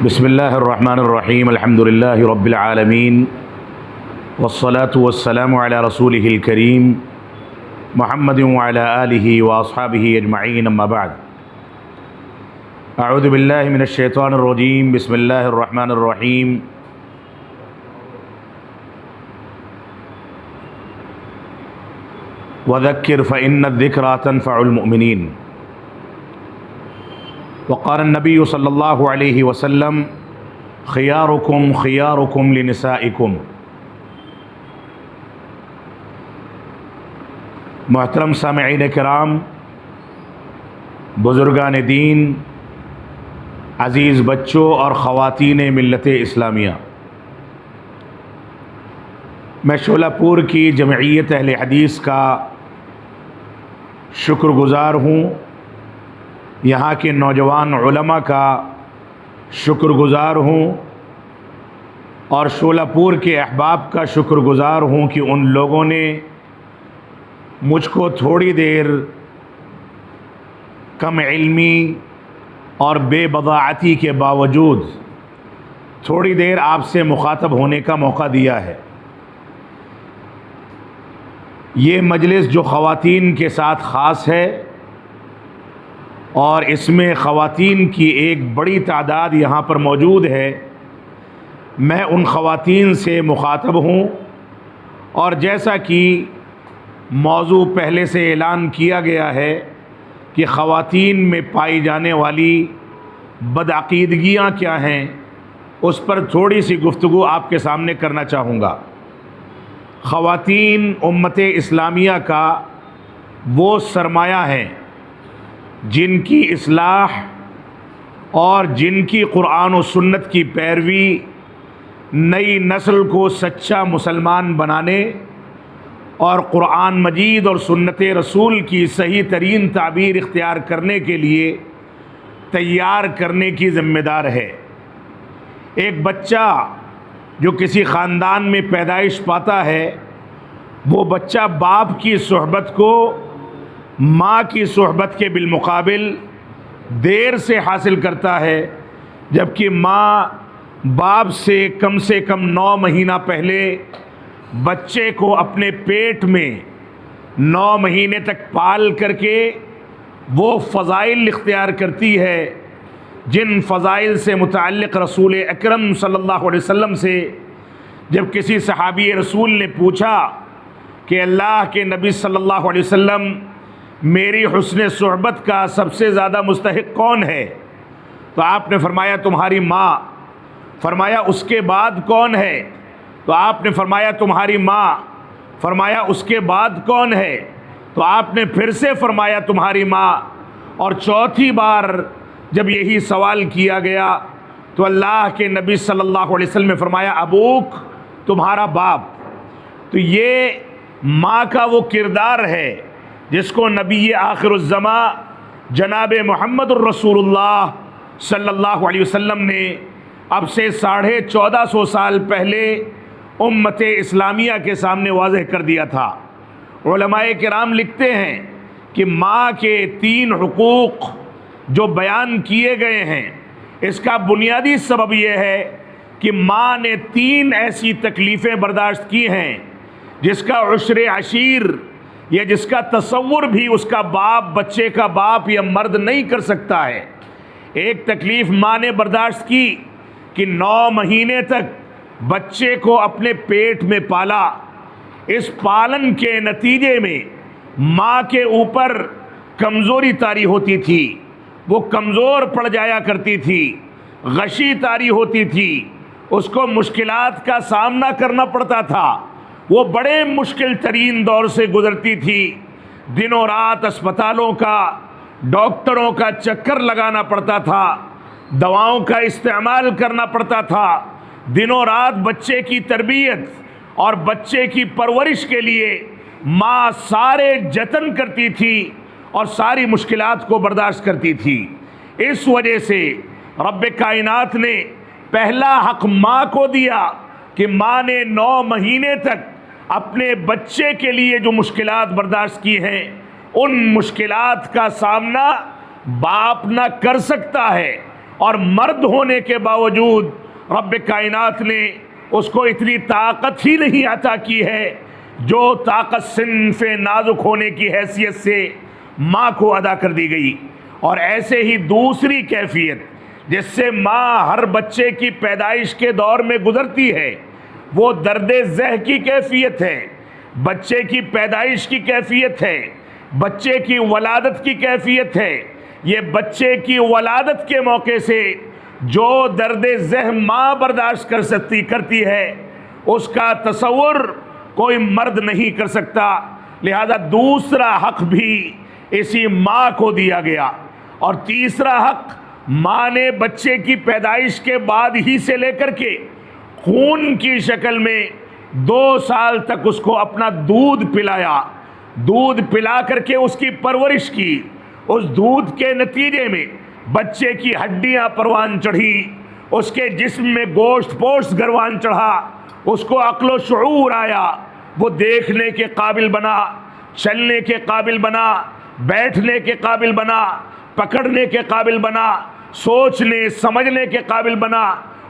بسم اللہ الرحمن الرحیم الحمد للہ رب العالمین والصلاة والسلام علی رسولہ الکریم محمد وعلی آلہ واصحابہ اجمعین اما بعد اعوذ باللہ من الشیطان الرجیم بسم اللہ الرحمن الرحیم وذکر فإن الذکرى تنفع المؤمنین وقال النبی صلی اللہ علیہ وسلم خیارکم خیارکم لنسائکم۔ محترم سامعین کرام، بزرگان دین، عزیز بچوں اور خواتین ملت اسلامیہ، میں شولہ پور کی جمعیت اہل حدیث کا شکر گزار ہوں، یہاں کے نوجوان علماء کا شکر گزار ہوں، اور شولہ پور کے احباب کا شکر گزار ہوں کہ ان لوگوں نے مجھ کو تھوڑی دیر کم علمی اور بے بضاعتی کے باوجود تھوڑی دیر آپ سے مخاطب ہونے کا موقع دیا ہے۔ یہ مجلس جو خواتین کے ساتھ خاص ہے اور اس میں خواتین کی ایک بڑی تعداد یہاں پر موجود ہے، میں ان خواتین سے مخاطب ہوں، اور جیسا کہ موضوع پہلے سے اعلان کیا گیا ہے کہ خواتین میں پائی جانے والی بدعقیدگیاں کیا ہیں، اس پر تھوڑی سی گفتگو آپ کے سامنے کرنا چاہوں گا۔ خواتین امت اسلامیہ کا وہ سرمایہ ہیں جن کی اصلاح اور جن کی قرآن و سنت کی پیروی نئی نسل کو سچا مسلمان بنانے اور قرآن مجید اور سنت رسول کی صحیح ترین تعبیر اختیار کرنے کے لیے تیار کرنے کی ذمہ دار ہے۔ ایک بچہ جو کسی خاندان میں پیدائش پاتا ہے، وہ بچہ باپ کی صحبت کو ماں کی صحبت کے بالمقابل دیر سے حاصل کرتا ہے، جبکہ ماں باپ سے کم 9 مہینہ پہلے بچے کو اپنے پیٹ میں 9 مہینے تک پال کر کے وہ فضائل اختیار کرتی ہے جن فضائل سے متعلق رسول اکرم صلی اللہ علیہ وسلم سے جب کسی صحابی رسول نے پوچھا کہ اللہ کے نبی صلی اللہ علیہ وسلم، میری حسن صحبت کا سب سے زیادہ مستحق کون ہے؟ تو آپ نے فرمایا تمہاری ماں۔ فرمایا اس کے بعد کون ہے؟ تو آپ نے فرمایا تمہاری ماں۔ فرمایا اس کے بعد کون ہے؟ تو آپ نے پھر سے فرمایا تمہاری ماں۔ اور چوتھی بار جب یہی سوال کیا گیا تو اللہ کے نبی صلی اللہ علیہ وسلم نے فرمایا ابوک، تمہارا باپ۔ تو یہ ماں کا وہ کردار ہے جس کو نبی آخر الزماں جناب محمد الرسول اللہ صلی اللہ علیہ وسلم نے اب سے 1450 سال پہلے امت اسلامیہ کے سامنے واضح کر دیا تھا۔ علماء کرام لکھتے ہیں کہ ماں کے 3 حقوق جو بیان کیے گئے ہیں، اس کا بنیادی سبب یہ ہے کہ ماں نے 3 ایسی تکلیفیں برداشت کی ہیں جس کا عشر عشیر یا جس کا تصور بھی اس کا باپ، بچے کا باپ یا مرد نہیں کر سکتا ہے۔ ایک تکلیف ماں نے برداشت کی کہ 9 مہینے تک بچے کو اپنے پیٹ میں پالا۔ اس پالن کے نتیجے میں ماں کے اوپر کمزوری طاری ہوتی تھی، وہ کمزور پڑ جایا کرتی تھی، غشی طاری ہوتی تھی، اس کو مشکلات کا سامنا کرنا پڑتا تھا، وہ بڑے مشکل ترین دور سے گزرتی تھی۔ دنوں رات اسپتالوں کا، ڈاکٹروں کا چکر لگانا پڑتا تھا، دواؤں کا استعمال کرنا پڑتا تھا، دنوں رات بچے کی تربیت اور بچے کی پرورش کے لیے ماں سارے جتن کرتی تھی اور ساری مشکلات کو برداشت کرتی تھی۔ اس وجہ سے رب کائنات نے پہلا حق ماں کو دیا کہ ماں نے 9 مہینے تک اپنے بچے کے لیے جو مشکلات برداشت کی ہیں، ان مشکلات کا سامنا باپ نہ کر سکتا ہے، اور مرد ہونے کے باوجود رب کائنات نے اس کو اتنی طاقت ہی نہیں عطا کی ہے جو طاقت صنف نازک ہونے کی حیثیت سے ماں کو ادا کر دی گئی۔ اور ایسے ہی دوسری کیفیت جس سے ماں ہر بچے کی پیدائش کے دور میں گزرتی ہے وہ درد ذہ کی کیفیت ہے، بچے کی پیدائش کی کیفیت ہے، بچے کی ولادت کی کیفیت ہے۔ یہ بچے کی ولادت کے موقع سے جو درد ذہ ماں برداشت کرتی ہے اس کا تصور کوئی مرد نہیں کر سکتا، لہذا دوسرا حق بھی اسی ماں کو دیا گیا۔ اور تیسرا حق، ماں نے بچے کی پیدائش کے بعد ہی سے لے کر کے خون کی شکل میں 2 سال تک اس کو اپنا دودھ پلایا، دودھ پلا کر کے اس کی پرورش کی۔ اس دودھ کے نتیجے میں بچے کی ہڈیاں پروان چڑھی، اس کے جسم میں گوشت پوشت گروان چڑھا، اس کو عقل و شعور آیا، وہ دیکھنے کے قابل بنا، چلنے کے قابل بنا، بیٹھنے کے قابل بنا، پکڑنے کے قابل بنا، سوچنے سمجھنے کے قابل بنا،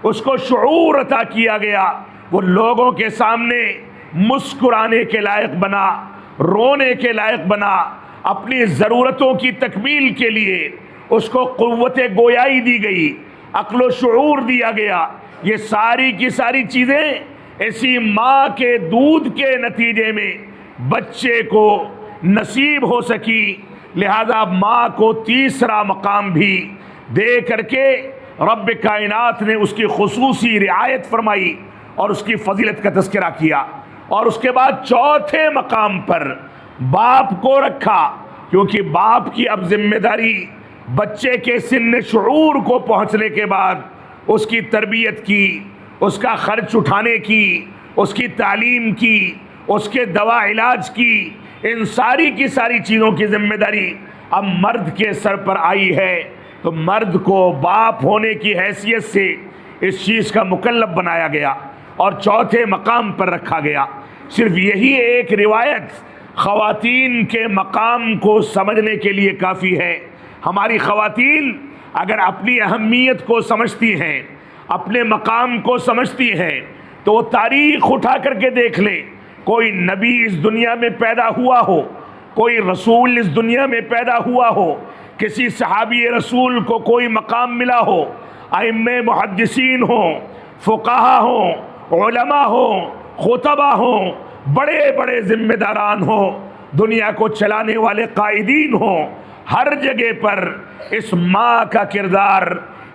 اس کو شعور عطا کیا گیا، وہ لوگوں کے سامنے مسکرانے کے لائق بنا، رونے کے لائق بنا، اپنی ضرورتوں کی تکمیل کے لیے اس کو قوت گویائی دی گئی، عقل و شعور دیا گیا۔ یہ ساری کی ساری چیزیں اسی ماں کے دودھ کے نتیجے میں بچے کو نصیب ہو سکی، لہذا ماں کو تیسرا مقام بھی دے کر کے رب کائنات نے اس کی خصوصی رعایت فرمائی اور اس کی فضیلت کا تذکرہ کیا۔ اور اس کے بعد چوتھے مقام پر باپ کو رکھا، کیونکہ باپ کی اب ذمہ داری بچے کے سن شعور کو پہنچنے کے بعد اس کی تربیت کی، اس کا خرچ اٹھانے کی، اس کی تعلیم کی، اس کے دوا علاج کی، ان ساری کی ساری چیزوں کی ذمہ داری اب مرد کے سر پر آئی ہے، تو مرد کو باپ ہونے کی حیثیت سے اس چیز کا مکلف بنایا گیا اور چوتھے مقام پر رکھا گیا۔ صرف یہی ایک روایت خواتین کے مقام کو سمجھنے کے لیے کافی ہے۔ ہماری خواتین اگر اپنی اہمیت کو سمجھتی ہیں، اپنے مقام کو سمجھتی ہیں، تو وہ تاریخ اٹھا کر کے دیکھ لیں، کوئی نبی اس دنیا میں پیدا ہوا ہو، کوئی رسول اس دنیا میں پیدا ہوا ہو، کسی صحابی رسول کو کوئی مقام ملا ہو، ائمہ محدثین ہوں، فقہا ہوں، علماء ہوں، خطبہ ہوں، بڑے بڑے ذمہ داران ہوں، دنیا کو چلانے والے قائدین ہوں، ہر جگہ پر اس ماں کا کردار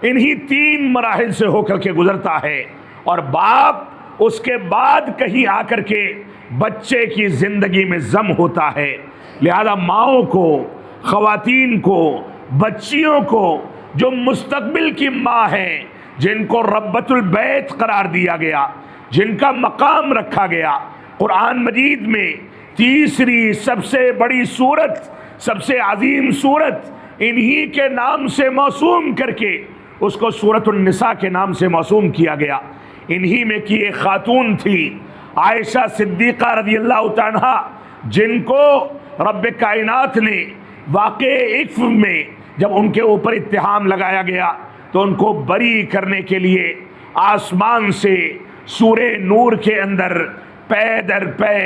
انہی 3 مراحل سے ہو کر کے گزرتا ہے، اور باپ اس کے بعد کہیں آ کر کے بچے کی زندگی میں ضم ہوتا ہے۔ لہذا ماؤں کو، خواتین کو، بچیوں کو جو مستقبل کی ماں ہیں، جن کو ربۃ البیت قرار دیا گیا، جن کا مقام رکھا گیا، قرآن مجید میں تیسری سب سے بڑی سورت، سب سے عظیم سورت انہی کے نام سے موسوم کر کے اس کو سورۃ النساء کے نام سے موسوم کیا گیا۔ انہی میں کی ایک خاتون تھی عائشہ صدیقہ رضی اللہ عنہا، جن کو رب کائنات نے واقع عفو میں جب ان کے اوپر اتہام لگایا گیا تو ان کو بری کرنے کے لیے آسمان سے سورہ نور کے اندر پے در پے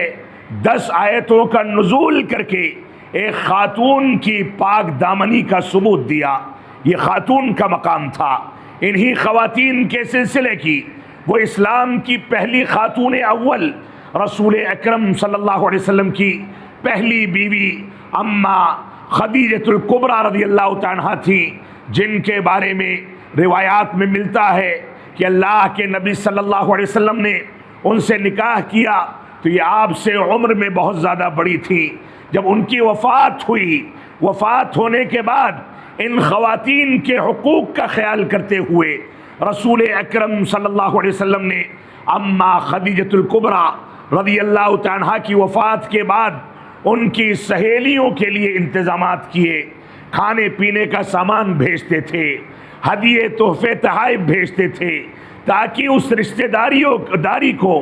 10 آیتوں کا نزول کر کے ایک خاتون کی پاک دامنی کا ثبوت دیا۔ یہ خاتون کا مقام تھا۔ انہی خواتین کے سلسلے کی وہ اسلام کی پہلی خاتون اول، رسول اکرم صلی اللہ علیہ وسلم کی پہلی بیوی اماں خدیجۃ الکبریٰ رضی اللہ عنہا تھی، جن کے بارے میں روایات میں ملتا ہے کہ اللہ کے نبی صلی اللہ علیہ وسلم نے ان سے نکاح کیا تو یہ آپ سے عمر میں بہت زیادہ بڑی تھی۔ جب ان کی وفات ہوئی، وفات ہونے کے بعد ان خواتین کے حقوق کا خیال کرتے ہوئے رسول اکرم صلی اللہ علیہ وسلم نے اماں خدیجۃ الکبریٰ رضی اللہ عنہا کی وفات کے بعد ان کی سہیلیوں کے لیے انتظامات کیے، کھانے پینے کا سامان بھیجتے تھے، ہدیے تحفے تحائف بھیجتے تھے، تاکہ اس رشتہ داری کو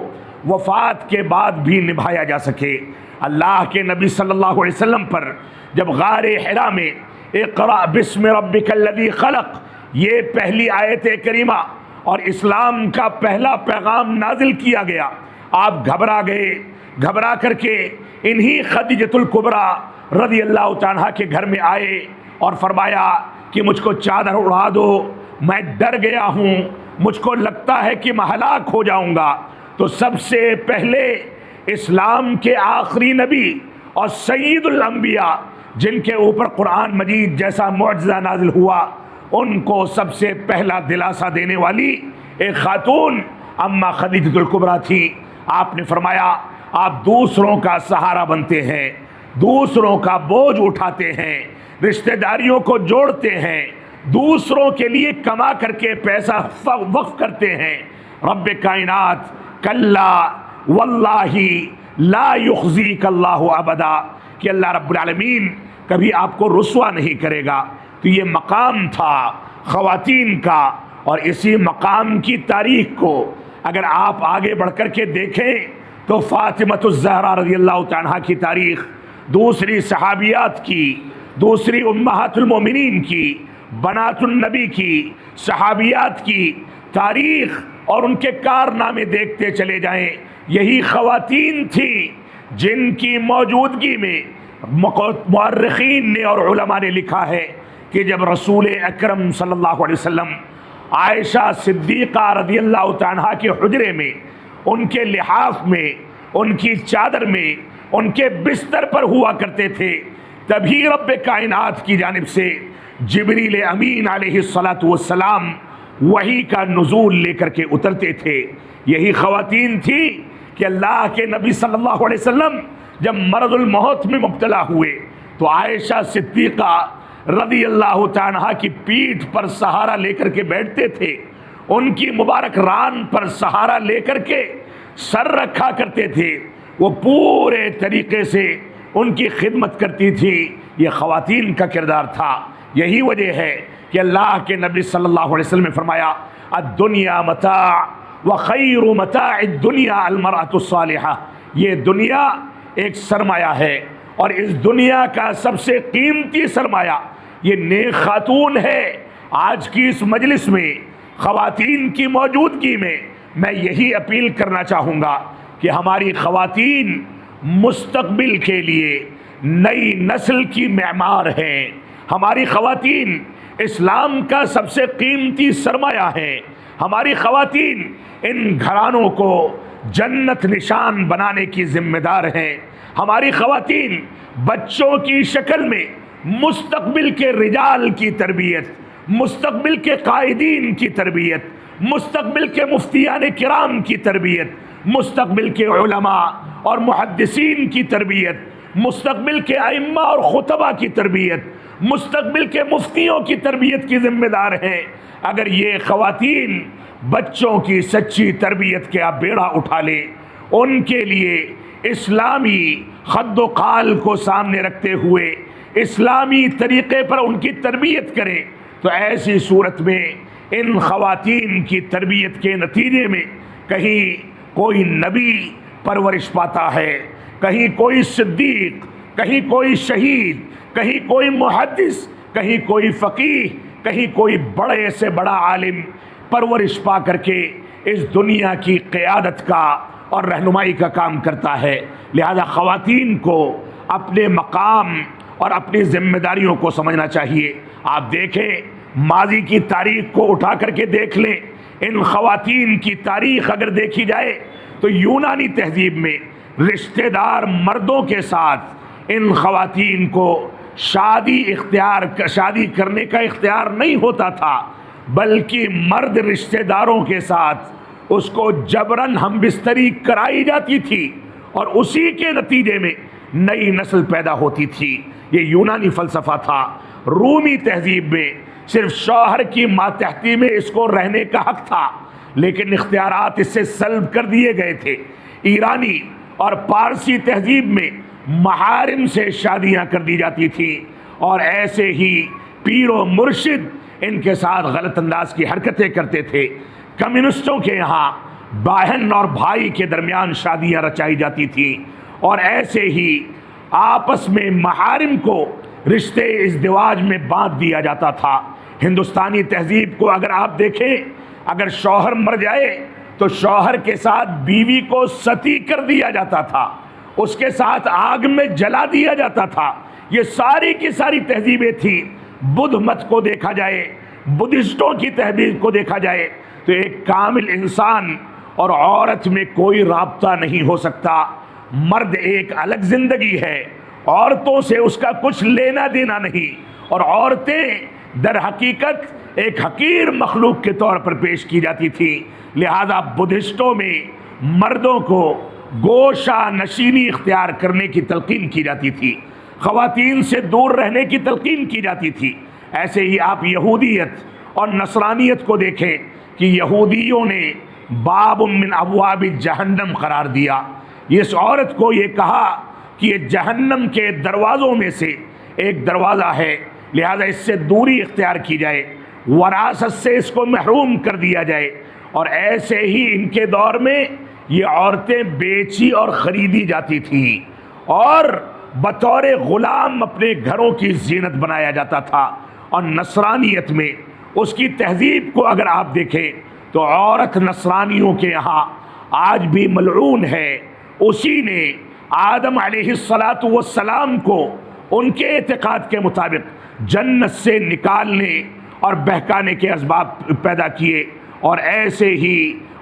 وفات کے بعد بھی نبھایا جا سکے۔ اللہ کے نبی صلی اللہ علیہ وسلم پر جب غار حرا میں اقرأ بسم ربک الذی خلق یہ پہلی آیت کریمہ اور اسلام کا پہلا پیغام نازل کیا گیا، آپ گھبرا گئے، گھبرا کر کے انہی خدیجۃ الکبریٰ رضی اللہ تعالیٰ کے گھر میں آئے اور فرمایا کہ مجھ کو چادر اڑا دو، میں ڈر گیا ہوں، مجھ کو لگتا ہے کہ میں ہلاک ہو جاؤں گا۔ تو سب سے پہلے اسلام کے آخری نبی اور سید الانبیاء جن کے اوپر قرآن مجید جیسا معجزہ نازل ہوا، ان کو سب سے پہلا دلاسا دینے والی ایک خاتون اماں خدیجۃ الکبریٰ تھی۔ آپ نے فرمایا آپ دوسروں کا سہارا بنتے ہیں، دوسروں کا بوجھ اٹھاتے ہیں، رشتہ داریوں کو جوڑتے ہیں، دوسروں کے لیے کما کر کے پیسہ وقف کرتے ہیں۔ رب کائنات کلا واللہ لا یخزیک اللہ ابدا، کہ اللہ رب العالمین کبھی آپ کو رسوا نہیں کرے گا۔ تو یہ مقام تھا خواتین کا، اور اسی مقام کی تاریخ کو اگر آپ آگے بڑھ کر کے دیکھیں تو فاطمۃ الزہرا رضی اللہ تعالیٰ کی تاریخ، دوسری صحابیات کی، دوسری امہات المومنین کی، بنات النبی کی، صحابیات کی تاریخ اور ان کے کارنامے دیکھتے چلے جائیں، یہی خواتین تھیں جن کی موجودگی میں مورخین نے اور علماء نے لکھا ہے کہ جب رسول اکرم صلی اللہ علیہ وسلم عائشہ صدیقہ رضی اللہ تعالیٰ کے حجرے میں، ان کے لحاف میں، ان کی چادر میں، ان کے بستر پر ہوا کرتے تھے، تبھی رب کائنات کی جانب سے جبریل امین علیہ الصلاۃ والسلام وحی کا نزول لے کر کے اترتے تھے۔ یہی خواتین تھی کہ اللہ کے نبی صلی اللہ علیہ وسلم جب مرض الموت میں مبتلا ہوئے تو عائشہ صدیقہ رضی اللہ تعالیٰ کی پیٹھ پر سہارا لے کر کے بیٹھتے تھے، ان کی مبارک ران پر سہارا لے کر کے سر رکھا کرتے تھے، وہ پورے طریقے سے ان کی خدمت کرتی تھی۔ یہ خواتین کا کردار تھا۔ یہی وجہ ہے کہ اللہ کے نبی صلی اللہ علیہ وسلم نے فرمایا الدنیا متاع وخیر متاع الدنیا المرأة الصالحہ، یہ دنیا ایک سرمایہ ہے اور اس دنیا کا سب سے قیمتی سرمایہ یہ نیک خاتون ہے۔ آج کی اس مجلس میں خواتین کی موجودگی میں میں یہی اپیل کرنا چاہوں گا کہ ہماری خواتین مستقبل کے لیے نئی نسل کی معمار ہیں، ہماری خواتین اسلام کا سب سے قیمتی سرمایہ ہیں، ہماری خواتین ان گھرانوں کو جنت نشان بنانے کی ذمہ دار ہیں، ہماری خواتین بچوں کی شکل میں مستقبل کے رجال کی تربیت، مستقبل کے قائدین کی تربیت، مستقبل کے مفتیان کرام کی تربیت، مستقبل کے علماء اور محدثین کی تربیت، مستقبل کے ائمہ اور خطبہ کی تربیت، مستقبل کے مفتیوں کی تربیت کی ذمہ دار ہیں۔ اگر یہ خواتین بچوں کی سچی تربیت کا بیڑا اٹھا لیں، ان کے لیے اسلامی خد و قال کو سامنے رکھتے ہوئے اسلامی طریقے پر ان کی تربیت کریں، تو ایسی صورت میں ان خواتین کی تربیت کے نتیجے میں کہیں کوئی نبی پرورش پاتا ہے، کہیں کوئی صدیق، کہیں کوئی شہید، کہیں کوئی محدث، کہیں کوئی فقیہ، کہیں کوئی بڑے سے بڑا عالم پرورش پا کر کے اس دنیا کی قیادت کا اور رہنمائی کا کام کرتا ہے۔ لہذا خواتین کو اپنے مقام اور اپنی ذمہ داریوں کو سمجھنا چاہیے۔ آپ دیکھیں ماضی کی تاریخ کو اٹھا کر کے دیکھ لیں، ان خواتین کی تاریخ اگر دیکھی جائے تو یونانی تہذیب میں رشتہ دار مردوں کے ساتھ ان خواتین کو شادی کرنے کا اختیار نہیں ہوتا تھا، بلکہ مرد رشتہ داروں کے ساتھ اس کو جبراً ہم بستری کرائی جاتی تھی اور اسی کے نتیجے میں نئی نسل پیدا ہوتی تھی۔ یہ یونانی فلسفہ تھا۔ رومی تہذیب میں صرف شوہر کی ماتحتی میں اس کو رہنے کا حق تھا، لیکن اختیارات اس سے سلب کر دیے گئے تھے۔ ایرانی اور پارسی تہذیب میں محارم سے شادیاں کر دی جاتی تھیں، اور ایسے ہی پیر و مرشد ان کے ساتھ غلط انداز کی حرکتیں کرتے تھے۔ کمیونسٹوں کے یہاں بہن اور بھائی کے درمیان شادیاں رچائی جاتی تھیں، اور ایسے ہی آپس میں محارم کو رشتے ازدواج میں باندھ دیا جاتا تھا۔ ہندوستانی تہذیب کو اگر آپ دیکھیں، اگر شوہر مر جائے تو شوہر کے ساتھ بیوی کو ستی کر دیا جاتا تھا، اس کے ساتھ آگ میں جلا دیا جاتا تھا۔ یہ ساری کی ساری تہذیبیں تھیں۔ بدھ مت کو دیکھا جائے، بدھسٹوں کی تہذیب کو دیکھا جائے تو ایک کامل انسان اور عورت میں کوئی رابطہ نہیں ہو سکتا۔ مرد ایک الگ زندگی ہے، عورتوں سے اس کا کچھ لینا دینا نہیں، اور عورتیں در حقیقت ایک حقیر مخلوق کے طور پر پیش کی جاتی تھی۔ لہذا بدھسٹوں میں مردوں کو گوشہ نشینی اختیار کرنے کی تلقین کی جاتی تھی، خواتین سے دور رہنے کی تلقین کی جاتی تھی۔ ایسے ہی آپ یہودیت اور نصرانیت کو دیکھیں کہ یہودیوں نے باب من ابواب جہنم قرار دیا، اس عورت کو یہ کہا کہ یہ جہنم کے دروازوں میں سے ایک دروازہ ہے، لہذا اس سے دوری اختیار کی جائے، وراثت سے اس کو محروم کر دیا جائے۔ اور ایسے ہی ان کے دور میں یہ عورتیں بیچی اور خریدی جاتی تھیں، اور بطور غلام اپنے گھروں کی زینت بنایا جاتا تھا۔ اور نصرانیت میں اس کی تہذیب کو اگر آپ دیکھیں تو عورت نصرانیوں کے یہاں آج بھی ملعون ہے۔ اسی نے آدم علیہ السلام کو ان کے اعتقاد کے مطابق جنت سے نکالنے اور بہکانے کے اسباب پیدا کیے، اور ایسے ہی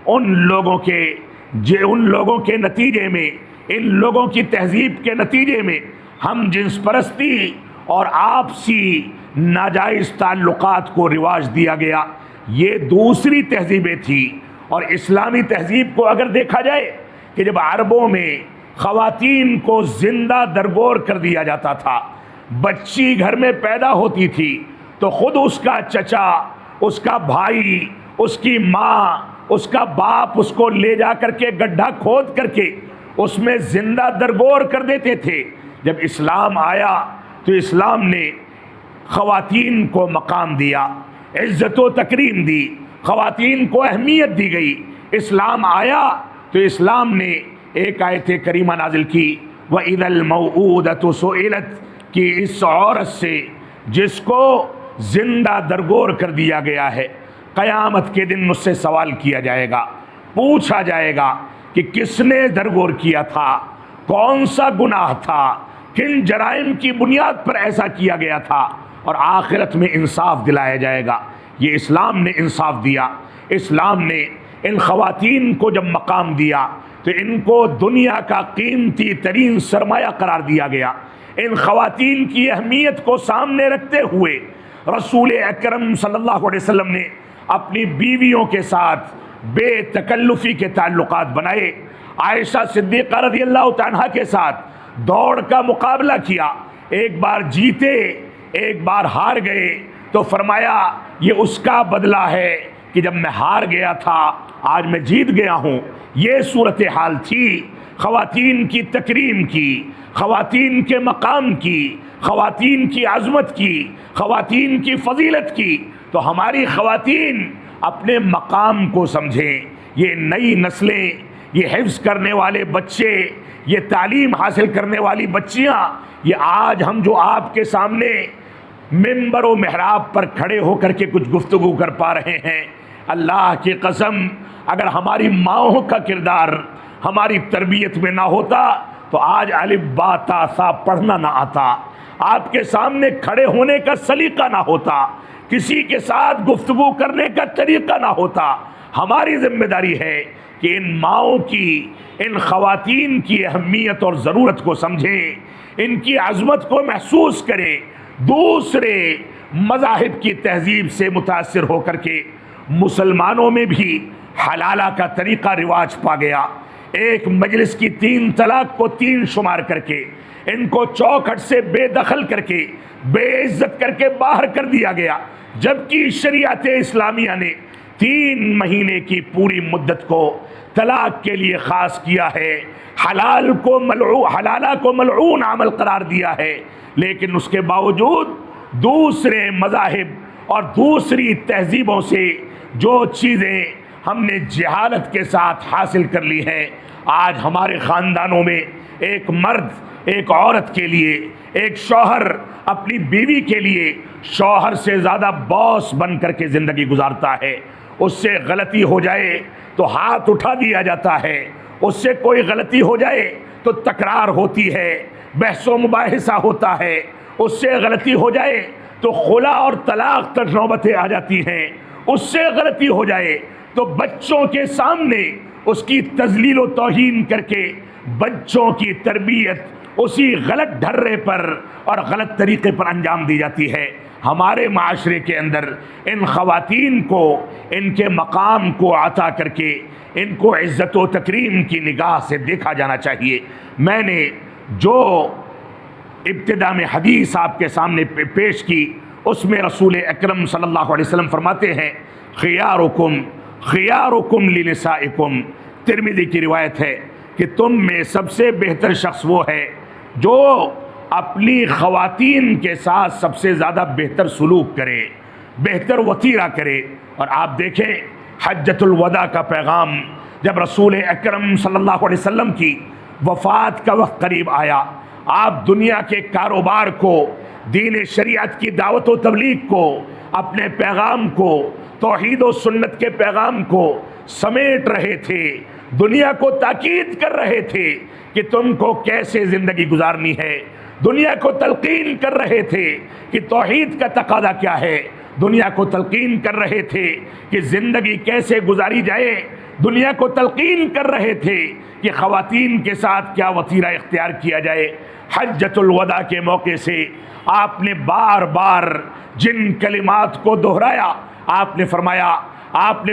ان لوگوں کے نتیجے میں، ان لوگوں کی تہذیب کے نتیجے میں ہم جنس پرستی اور آپسی ناجائز تعلقات کو رواج دیا گیا۔ یہ دوسری تہذیبیں تھیں۔ اور اسلامی تہذیب کو اگر دیکھا جائے کہ جب عربوں میں خواتین کو زندہ درگور کر دیا جاتا تھا، بچی گھر میں پیدا ہوتی تھی تو خود اس کا چچا، اس کا بھائی، اس کی ماں، اس کا باپ اس کو لے جا کر کے گڈھا کھود کر کے اس میں زندہ درگور کر دیتے تھے۔ جب اسلام آیا تو اسلام نے خواتین کو مقام دیا، عزت و تکریم دی، خواتین کو اہمیت دی گئی۔ اسلام آیا تو اسلام نے ایک آیت کریمہ نازل کی، وَإِذَا الْمَوْءُودَةُ سُئِلَتْ، کہ اس عورت سے جس کو زندہ درگور کر دیا گیا ہے، قیامت کے دن اس سے سوال کیا جائے گا، پوچھا جائے گا کہ کس نے درگور کیا تھا، کون سا گناہ تھا، کن جرائم کی بنیاد پر ایسا کیا گیا تھا، اور آخرت میں انصاف دلایا جائے گا۔ یہ اسلام نے انصاف دیا۔ اسلام نے ان خواتین کو جب مقام دیا تو ان کو دنیا کا قیمتی ترین سرمایہ قرار دیا گیا۔ ان خواتین کی اہمیت کو سامنے رکھتے ہوئے رسول اکرم صلی اللہ علیہ وسلم نے اپنی بیویوں کے ساتھ بے تکلفی کے تعلقات بنائے۔ عائشہ صدیقہ رضی اللہ تعالیٰ کے ساتھ دوڑ کا مقابلہ کیا، ایک بار جیتے ایک بار ہار گئے، تو فرمایا یہ اس کا بدلہ ہے کہ جب میں ہار گیا تھا آج میں جیت گیا ہوں۔ یہ صورتحال تھی خواتین کی تکریم کی، خواتین کے مقام کی، خواتین کی عظمت کی، خواتین کی فضیلت کی۔ تو ہماری خواتین اپنے مقام کو سمجھیں۔ یہ نئی نسلیں، یہ حفظ کرنے والے بچے، یہ تعلیم حاصل کرنے والی بچیاں، یہ آج ہم جو آپ کے سامنے منبر و محراب پر کھڑے ہو کر کے کچھ گفتگو کر پا رہے ہیں، اللہ کی قسم اگر ہماری ماؤں کا کردار ہماری تربیت میں نہ ہوتا تو آج الف با تا سا پڑھنا نہ آتا، آپ کے سامنے کھڑے ہونے کا سلیقہ نہ ہوتا، کسی کے ساتھ گفتگو کرنے کا طریقہ نہ ہوتا۔ ہماری ذمہ داری ہے کہ ان ماؤں کی، ان خواتین کی اہمیت اور ضرورت کو سمجھیں، ان کی عظمت کو محسوس کریں، دوسرے مذاہب کی تہذیب سے متاثر ہو کر کے مسلمانوں میں بھی حلالہ کا طریقہ رواج پا گیا۔ ایک مجلس کی 3 طلاق کو 3 شمار کر کے ان کو چوکھٹ سے بے دخل کر کے بے عزت کر کے باہر کر دیا گیا، جبکہ شریعت اسلامیہ نے 3 مہینے کی پوری مدت کو طلاق کے لیے خاص کیا ہے، حلالہ کو ملعون عمل قرار دیا ہے۔ لیکن اس کے باوجود دوسرے مذاہب اور دوسری تہذیبوں سے جو چیزیں ہم نے جہالت کے ساتھ حاصل کر لی ہیں، آج ہمارے خاندانوں میں ایک مرد ایک عورت کے لیے ایک شوہر اپنی بیوی کے لیے شوہر سے زیادہ باس بن کر کے زندگی گزارتا ہے. اس سے غلطی ہو جائے تو ہاتھ اٹھا دیا جاتا ہے، اس سے کوئی غلطی ہو جائے تو تکرار ہوتی ہے، بحث و مباحثہ ہوتا ہے، اس سے غلطی ہو جائے تو خلا اور طلاق تک نوبتیں آ جاتی ہیں، اس سے غلطی ہو جائے تو بچوں کے سامنے اس کی تذلیل و توہین کر کے بچوں کی تربیت اسی غلط ڈھرے پر اور غلط طریقے پر انجام دی جاتی ہے. ہمارے معاشرے کے اندر ان خواتین کو ان کے مقام کو عطا کر کے ان کو عزت و تکریم کی نگاہ سے دیکھا جانا چاہیے. میں نے جو ابتدا میں حدیث آپ کے سامنے پیش کی اس میں رسول اکرم صلی اللہ علیہ وسلم فرماتے ہیں خیارکم خیارکم لنسائکم. ترمذی کی روایت ہے کہ تم میں سب سے بہتر شخص وہ ہے جو اپنی خواتین کے ساتھ سب سے زیادہ بہتر سلوک کرے، بہتر وطیرہ کرے. اور آپ دیکھیں حجۃ الوداع کا پیغام جب رسول اکرم صلی اللہ علیہ وسلم کی وفات کا وقت قریب آیا، آپ دنیا کے کاروبار کو، دین شریعت کی دعوت و تبلیغ کو، اپنے پیغام کو، توحید و سنت کے پیغام کو سمیٹ رہے تھے، دنیا کو تاکید کر رہے تھے کہ تم کو کیسے زندگی گزارنی ہے، دنیا کو تلقین کر رہے تھے کہ توحید کا تقاضا کیا ہے، دنیا کو تلقین کر رہے تھے کہ زندگی کیسے گزاری جائے، دنیا کو تلقین کر رہے تھے کہ خواتین کے ساتھ کیا وطیرہ اختیار کیا جائے. حجۃ الوداع کے موقع سے آپ نے بار بار جن کلمات کو دہرایا، آپ نے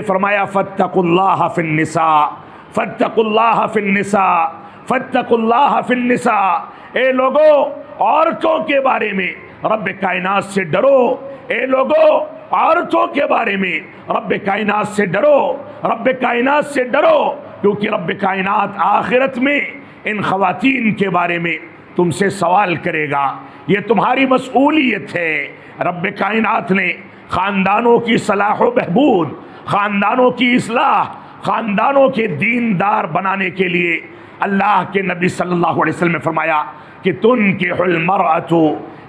فرمایا فاتقوا اللہ فی النساء، فاتقوا اللہ فی النساء، فاتقوا اللہ فی النساء. اے لوگو عورتوں کے بارے میں رب کائنات سے ڈرو، اے لوگو عورتوں کے بارے میں رب کائنات سے ڈرو، رب کائنات سے ڈرو، کیونکہ رب کائنات آخرت میں ان خواتین کے بارے میں تم سے سوال کرے گا، یہ تمہاری مسئولیت ہے. رب کائنات نے خاندانوں کی صلاح و بہبود، خاندانوں کی اصلاح، خاندانوں کے دیندار بنانے کے لیے اللہ کے نبی صلی اللہ علیہ وسلم نے فرمایا کہ تنکح المرأۃ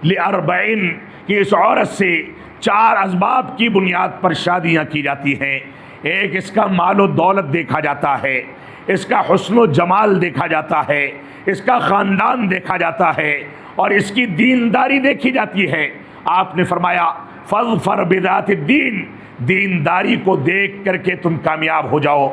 لاربعین، کہ اس عورت سے 4 اسباب کی بنیاد پر شادیاں کی جاتی ہیں. ایک اس کا مال و دولت دیکھا جاتا ہے، اس کا حسن و جمال دیکھا جاتا ہے، اس کا خاندان دیکھا جاتا ہے، اور اس کی دینداری دیکھی جاتی ہے. آپ نے فرمایا فاظفر بذات الدین، دینداری کو دیکھ کر کے تم کامیاب ہو جاؤ.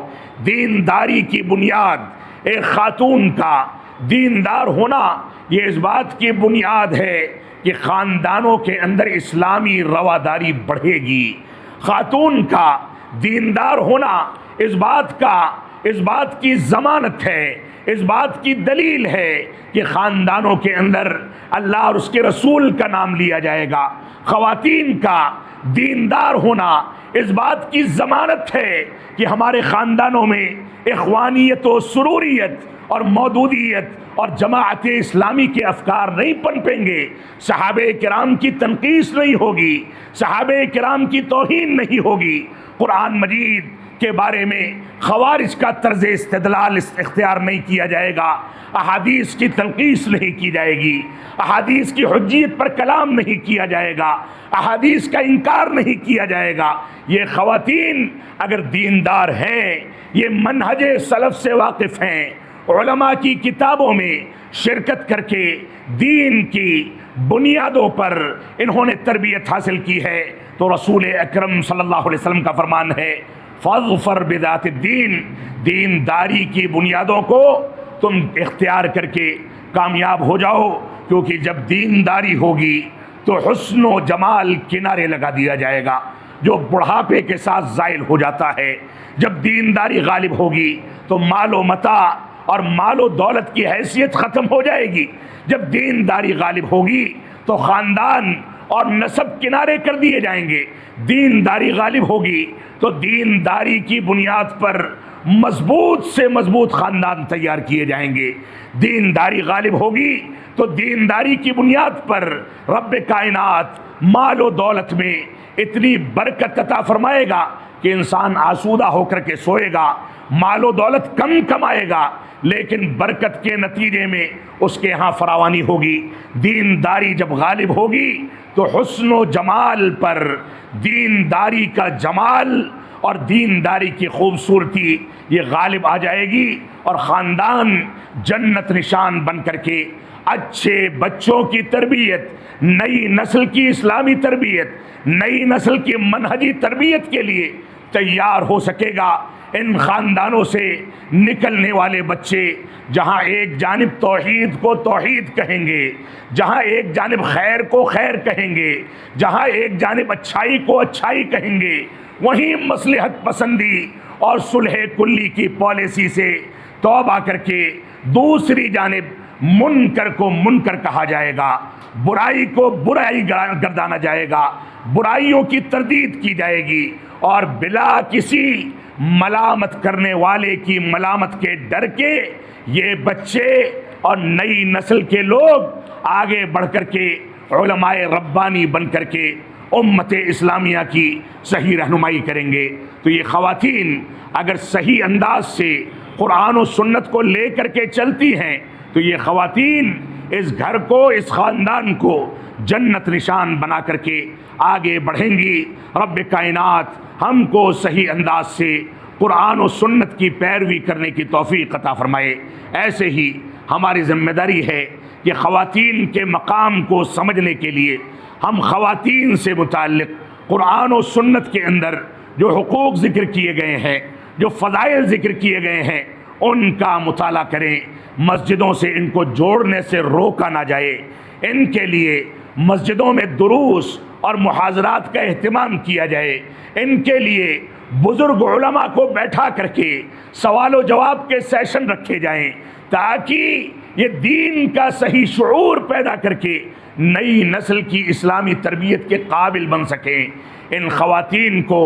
دینداری کی بنیاد ایک خاتون کا دیندار ہونا یہ اس بات کی بنیاد ہے کہ خاندانوں کے اندر اسلامی رواداری بڑھے گی. خاتون کا دیندار ہونا اس بات کی ضمانت ہے، اس بات کی دلیل ہے کہ خاندانوں کے اندر اللہ اور اس کے رسول کا نام لیا جائے گا. خواتین کا دیندار ہونا اس بات کی ضمانت ہے کہ ہمارے خاندانوں میں اخوانیت و سروریت اور مودودیت اور جماعت اسلامی کے افکار نہیں پنپیں گے، صحابہ کرام کی تنقیص نہیں ہوگی، صحابہ کرام کی توہین نہیں ہوگی. قرآن مجید کے بارے میں خوارج کا طرز استدلال اختیار نہیں کیا جائے گا، احادیث کی تنقیص نہیں کی جائے گی، احادیث کی حجیت پر کلام نہیں کیا جائے گا، احادیث کا انکار نہیں کیا جائے گا. یہ خواتین اگر دیندار ہیں، یہ منہج سلف سے واقف ہیں، علماء کی کتابوں میں شرکت کر کے دین کی بنیادوں پر انہوں نے تربیت حاصل کی ہے، تو رسول اکرم صلی اللہ علیہ وسلم کا فرمان ہے فاظفر بذات الدین، دینداری کی بنیادوں کو تم اختیار کر کے کامیاب ہو جاؤ. کیونکہ جب دینداری ہوگی تو حسن و جمال کنارے لگا دیا جائے گا جو بڑھاپے کے ساتھ زائل ہو جاتا ہے. جب دینداری غالب ہوگی تو مال و متاع اور مال و دولت کی حیثیت ختم ہو جائے گی. جب دینداری غالب ہوگی تو خاندان اور نسب کنارے کر دیے جائیں گے. دینداری غالب ہوگی تو دینداری کی بنیاد پر مضبوط سے مضبوط خاندان تیار کیے جائیں گے. دینداری غالب ہوگی تو دینداری کی بنیاد پر رب کائنات مال و دولت میں اتنی برکت عطا فرمائے گا کہ انسان آسودہ ہو کر کے سوئے گا، مال و دولت کم کمائے گا، لیکن برکت کے نتیجے میں اس کے ہاں فراوانی ہوگی۔ دینداری جب غالب ہوگی تو حسن و جمال پر دینداری کا جمال اور دینداری کی خوبصورتی یہ غالب آ جائے گی، اور خاندان جنت نشان بن کر کے اچھے بچوں کی تربیت، نئی نسل کی اسلامی تربیت، نئی نسل کی منہجی تربیت کے لیے تیار ہو سکے گا۔ ان خاندانوں سے نکلنے والے بچے جہاں ایک جانب توحید کو توحید کہیں گے، جہاں ایک جانب خیر کو خیر کہیں گے، جہاں ایک جانب اچھائی کو اچھائی کہیں گے، وہیں مصلحت پسندی اور صلح کلی کی پالیسی سے توبہ کر کے دوسری جانب منکر کو منکر کہا جائے گا، برائی کو برائی گردانا جائے گا، برائیوں کی تردید کی جائے گی، اور بلا کسی ملامت کرنے والے کی ملامت کے ڈر کے یہ بچے اور نئی نسل کے لوگ آگے بڑھ کر کے علماء ربانی بن کر کے امت اسلامیہ کی صحیح رہنمائی کریں گے۔ تو یہ خواتین اگر صحیح انداز سے قرآن و سنت کو لے کر کے چلتی ہیں تو یہ خواتین اس گھر کو، اس خاندان کو جنت نشان بنا کر کے آگے بڑھیں گی۔ رب کائنات ہم کو صحیح انداز سے قرآن و سنت کی پیروی کرنے کی توفیق عطا فرمائے۔ ایسے ہی ہماری ذمہ داری ہے کہ خواتین کے مقام کو سمجھنے کے لیے ہم خواتین سے متعلق قرآن و سنت کے اندر جو حقوق ذکر کیے گئے ہیں، جو فضائل ذکر کیے گئے ہیں، ان کا مطالعہ کریں۔ مسجدوں سے ان کو جوڑنے سے روکا نہ جائے، ان کے لیے مسجدوں میں دروس اور محاضرات کا اہتمام کیا جائے، ان کے لیے بزرگ علماء کو بیٹھا کر کے سوال و جواب کے سیشن رکھے جائیں، تاکہ یہ دین کا صحیح شعور پیدا کر کے نئی نسل کی اسلامی تربیت کے قابل بن سکیں۔ ان خواتین کو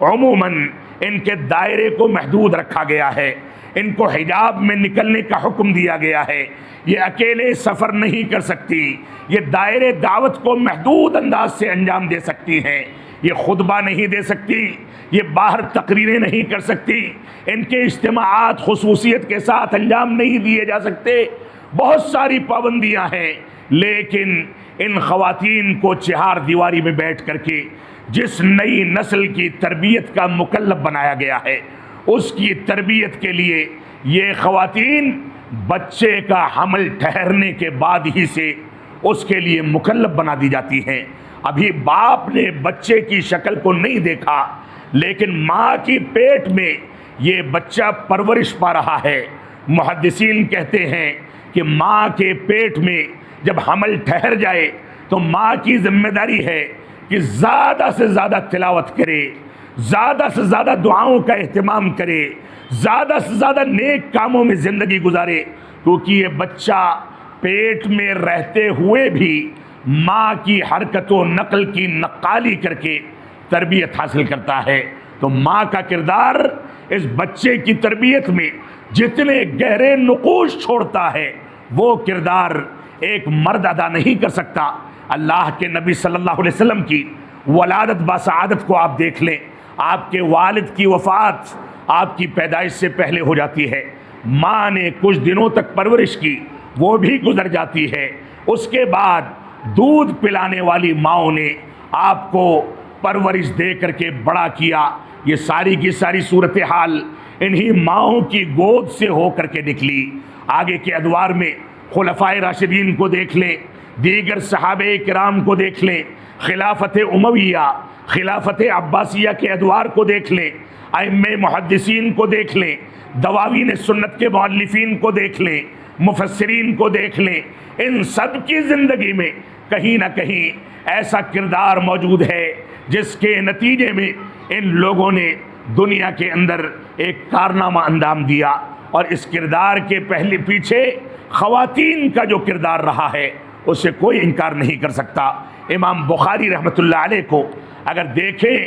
عموماً ان کے دائرے کو محدود رکھا گیا ہے، ان کو حجاب میں نکلنے کا حکم دیا گیا ہے، یہ اکیلے سفر نہیں کر سکتی، یہ دائرے دعوت کو محدود انداز سے انجام دے سکتی ہیں، یہ خطبہ نہیں دے سکتی، یہ باہر تقریریں نہیں کر سکتی، ان کے اجتماعات خصوصیت کے ساتھ انجام نہیں دیے جا سکتے، بہت ساری پابندیاں ہیں۔ لیکن ان خواتین کو چہار دیواری میں بیٹھ کر کے جس نئی نسل کی تربیت کا مکلف بنایا گیا ہے، اس کی تربیت کے لیے یہ خواتین بچے کا حمل ٹھہرنے کے بعد ہی سے اس کے لیے مکلف بنا دی جاتی ہیں۔ ابھی باپ نے بچے کی شکل کو نہیں دیکھا، لیکن ماں کی پیٹ میں یہ بچہ پرورش پا رہا ہے۔ محدثین کہتے ہیں کہ ماں کے پیٹ میں جب حمل ٹھہر جائے تو ماں کی ذمہ داری ہے کہ زیادہ سے زیادہ تلاوت کرے، زیادہ سے زیادہ دعاؤں کا اہتمام کرے، زیادہ سے زیادہ نیک کاموں میں زندگی گزارے، کیونکہ یہ بچہ پیٹ میں رہتے ہوئے بھی ماں کی حرکت و نقل کی نقالی کر کے تربیت حاصل کرتا ہے۔ تو ماں کا کردار اس بچے کی تربیت میں جتنے گہرے نقوش چھوڑتا ہے، وہ کردار ایک مرد ادا نہیں کر سکتا۔ اللہ کے نبی صلی اللہ علیہ وسلم کی ولادت باسعادت کو آپ دیکھ لیں، آپ کے والد کی وفات آپ کی پیدائش سے پہلے ہو جاتی ہے، ماں نے کچھ دنوں تک پرورش کی، وہ بھی گزر جاتی ہے، اس کے بعد دودھ پلانے والی ماؤں نے آپ کو پرورش دے کر کے بڑا کیا۔ یہ ساری کی ساری صورتحال انہی ماؤں کی گود سے ہو کر کے نکلی۔ آگے کے ادوار میں خلفائے راشدین کو دیکھ لیں، دیگر صحابہ کرام کو دیکھ لیں، خلافت امویہ، خلافت عباسیہ کے ادوار کو دیکھ لیں، ائمہ محدثین کو دیکھ لیں، دواوین سنت کے مؤلفین کو دیکھ لیں، مفسرین کو دیکھ لیں، ان سب کی زندگی میں کہیں نہ کہیں ایسا کردار موجود ہے جس کے نتیجے میں ان لوگوں نے دنیا کے اندر ایک کارنامہ انجام دیا، اور اس کردار کے پہلے پیچھے خواتین کا جو کردار رہا ہے اسے کوئی انکار نہیں کر سکتا۔ امام بخاری رحمۃ اللہ علیہ کو اگر دیکھیں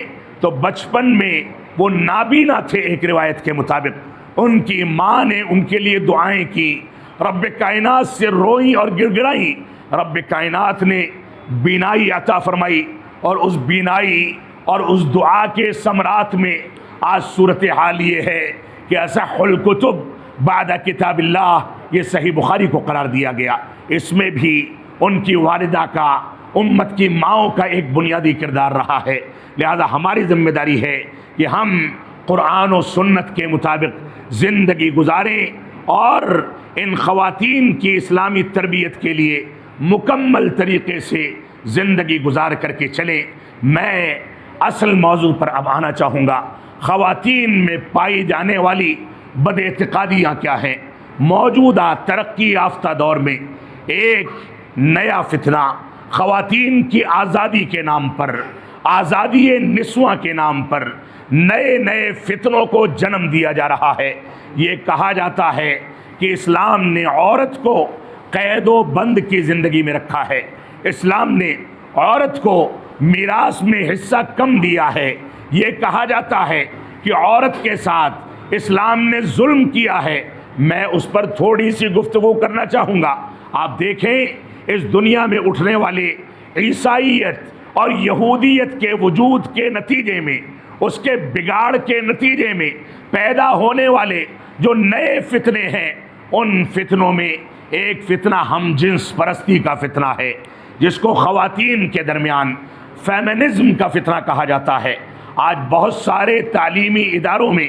تو بچپن میں وہ نابینا تھے، ایک روایت کے مطابق ان کی ماں نے ان کے لیے دعائیں کی، رب کائنات سے روئیں اور گر گرائیں، رب کائنات نے بینائی عطا فرمائی، اور اس بینائی اور اس دعا کے ثمرات میں آج صورتحال یہ ہے کہ اصح الکتب بعد کتاب اللہ، یہ صحیح بخاری کو قرار دیا گیا۔ اس میں بھی ان کی والدہ کا، امت کی ماؤں کا ایک بنیادی کردار رہا ہے۔ لہذا ہماری ذمہ داری ہے کہ ہم قرآن و سنت کے مطابق زندگی گزاریں اور ان خواتین کی اسلامی تربیت کے لیے مکمل طریقے سے زندگی گزار کر کے چلیں۔ میں اصل موضوع پر اب آنا چاہوں گا۔ خواتین میں پائی جانے والی بد اعتقادیاں کیا ہیں؟ موجودہ ترقی یافتہ دور میں ایک نیا فتنہ خواتین کی آزادی کے نام پر، آزادی نسواں کے نام پر نئے نئے فتنوں کو جنم دیا جا رہا ہے۔ یہ کہا جاتا ہے کہ اسلام نے عورت کو قید و بند کی زندگی میں رکھا ہے، اسلام نے عورت کو میراث میں حصہ کم دیا ہے۔ یہ کہا جاتا ہے کہ عورت کے ساتھ اسلام نے ظلم کیا ہے۔ میں اس پر تھوڑی سی گفتگو کرنا چاہوں گا۔ آپ دیکھیں اس دنیا میں اٹھنے والے عیسائیت اور یہودیت کے وجود کے نتیجے میں، اس کے بگاڑ کے نتیجے میں پیدا ہونے والے جو نئے فتنے ہیں، ان فتنوں میں ایک فتنہ ہم جنس پرستی کا فتنہ ہے، جس کو خواتین کے درمیان فیمنزم کا فتنہ کہا جاتا ہے۔ آج بہت سارے تعلیمی اداروں میں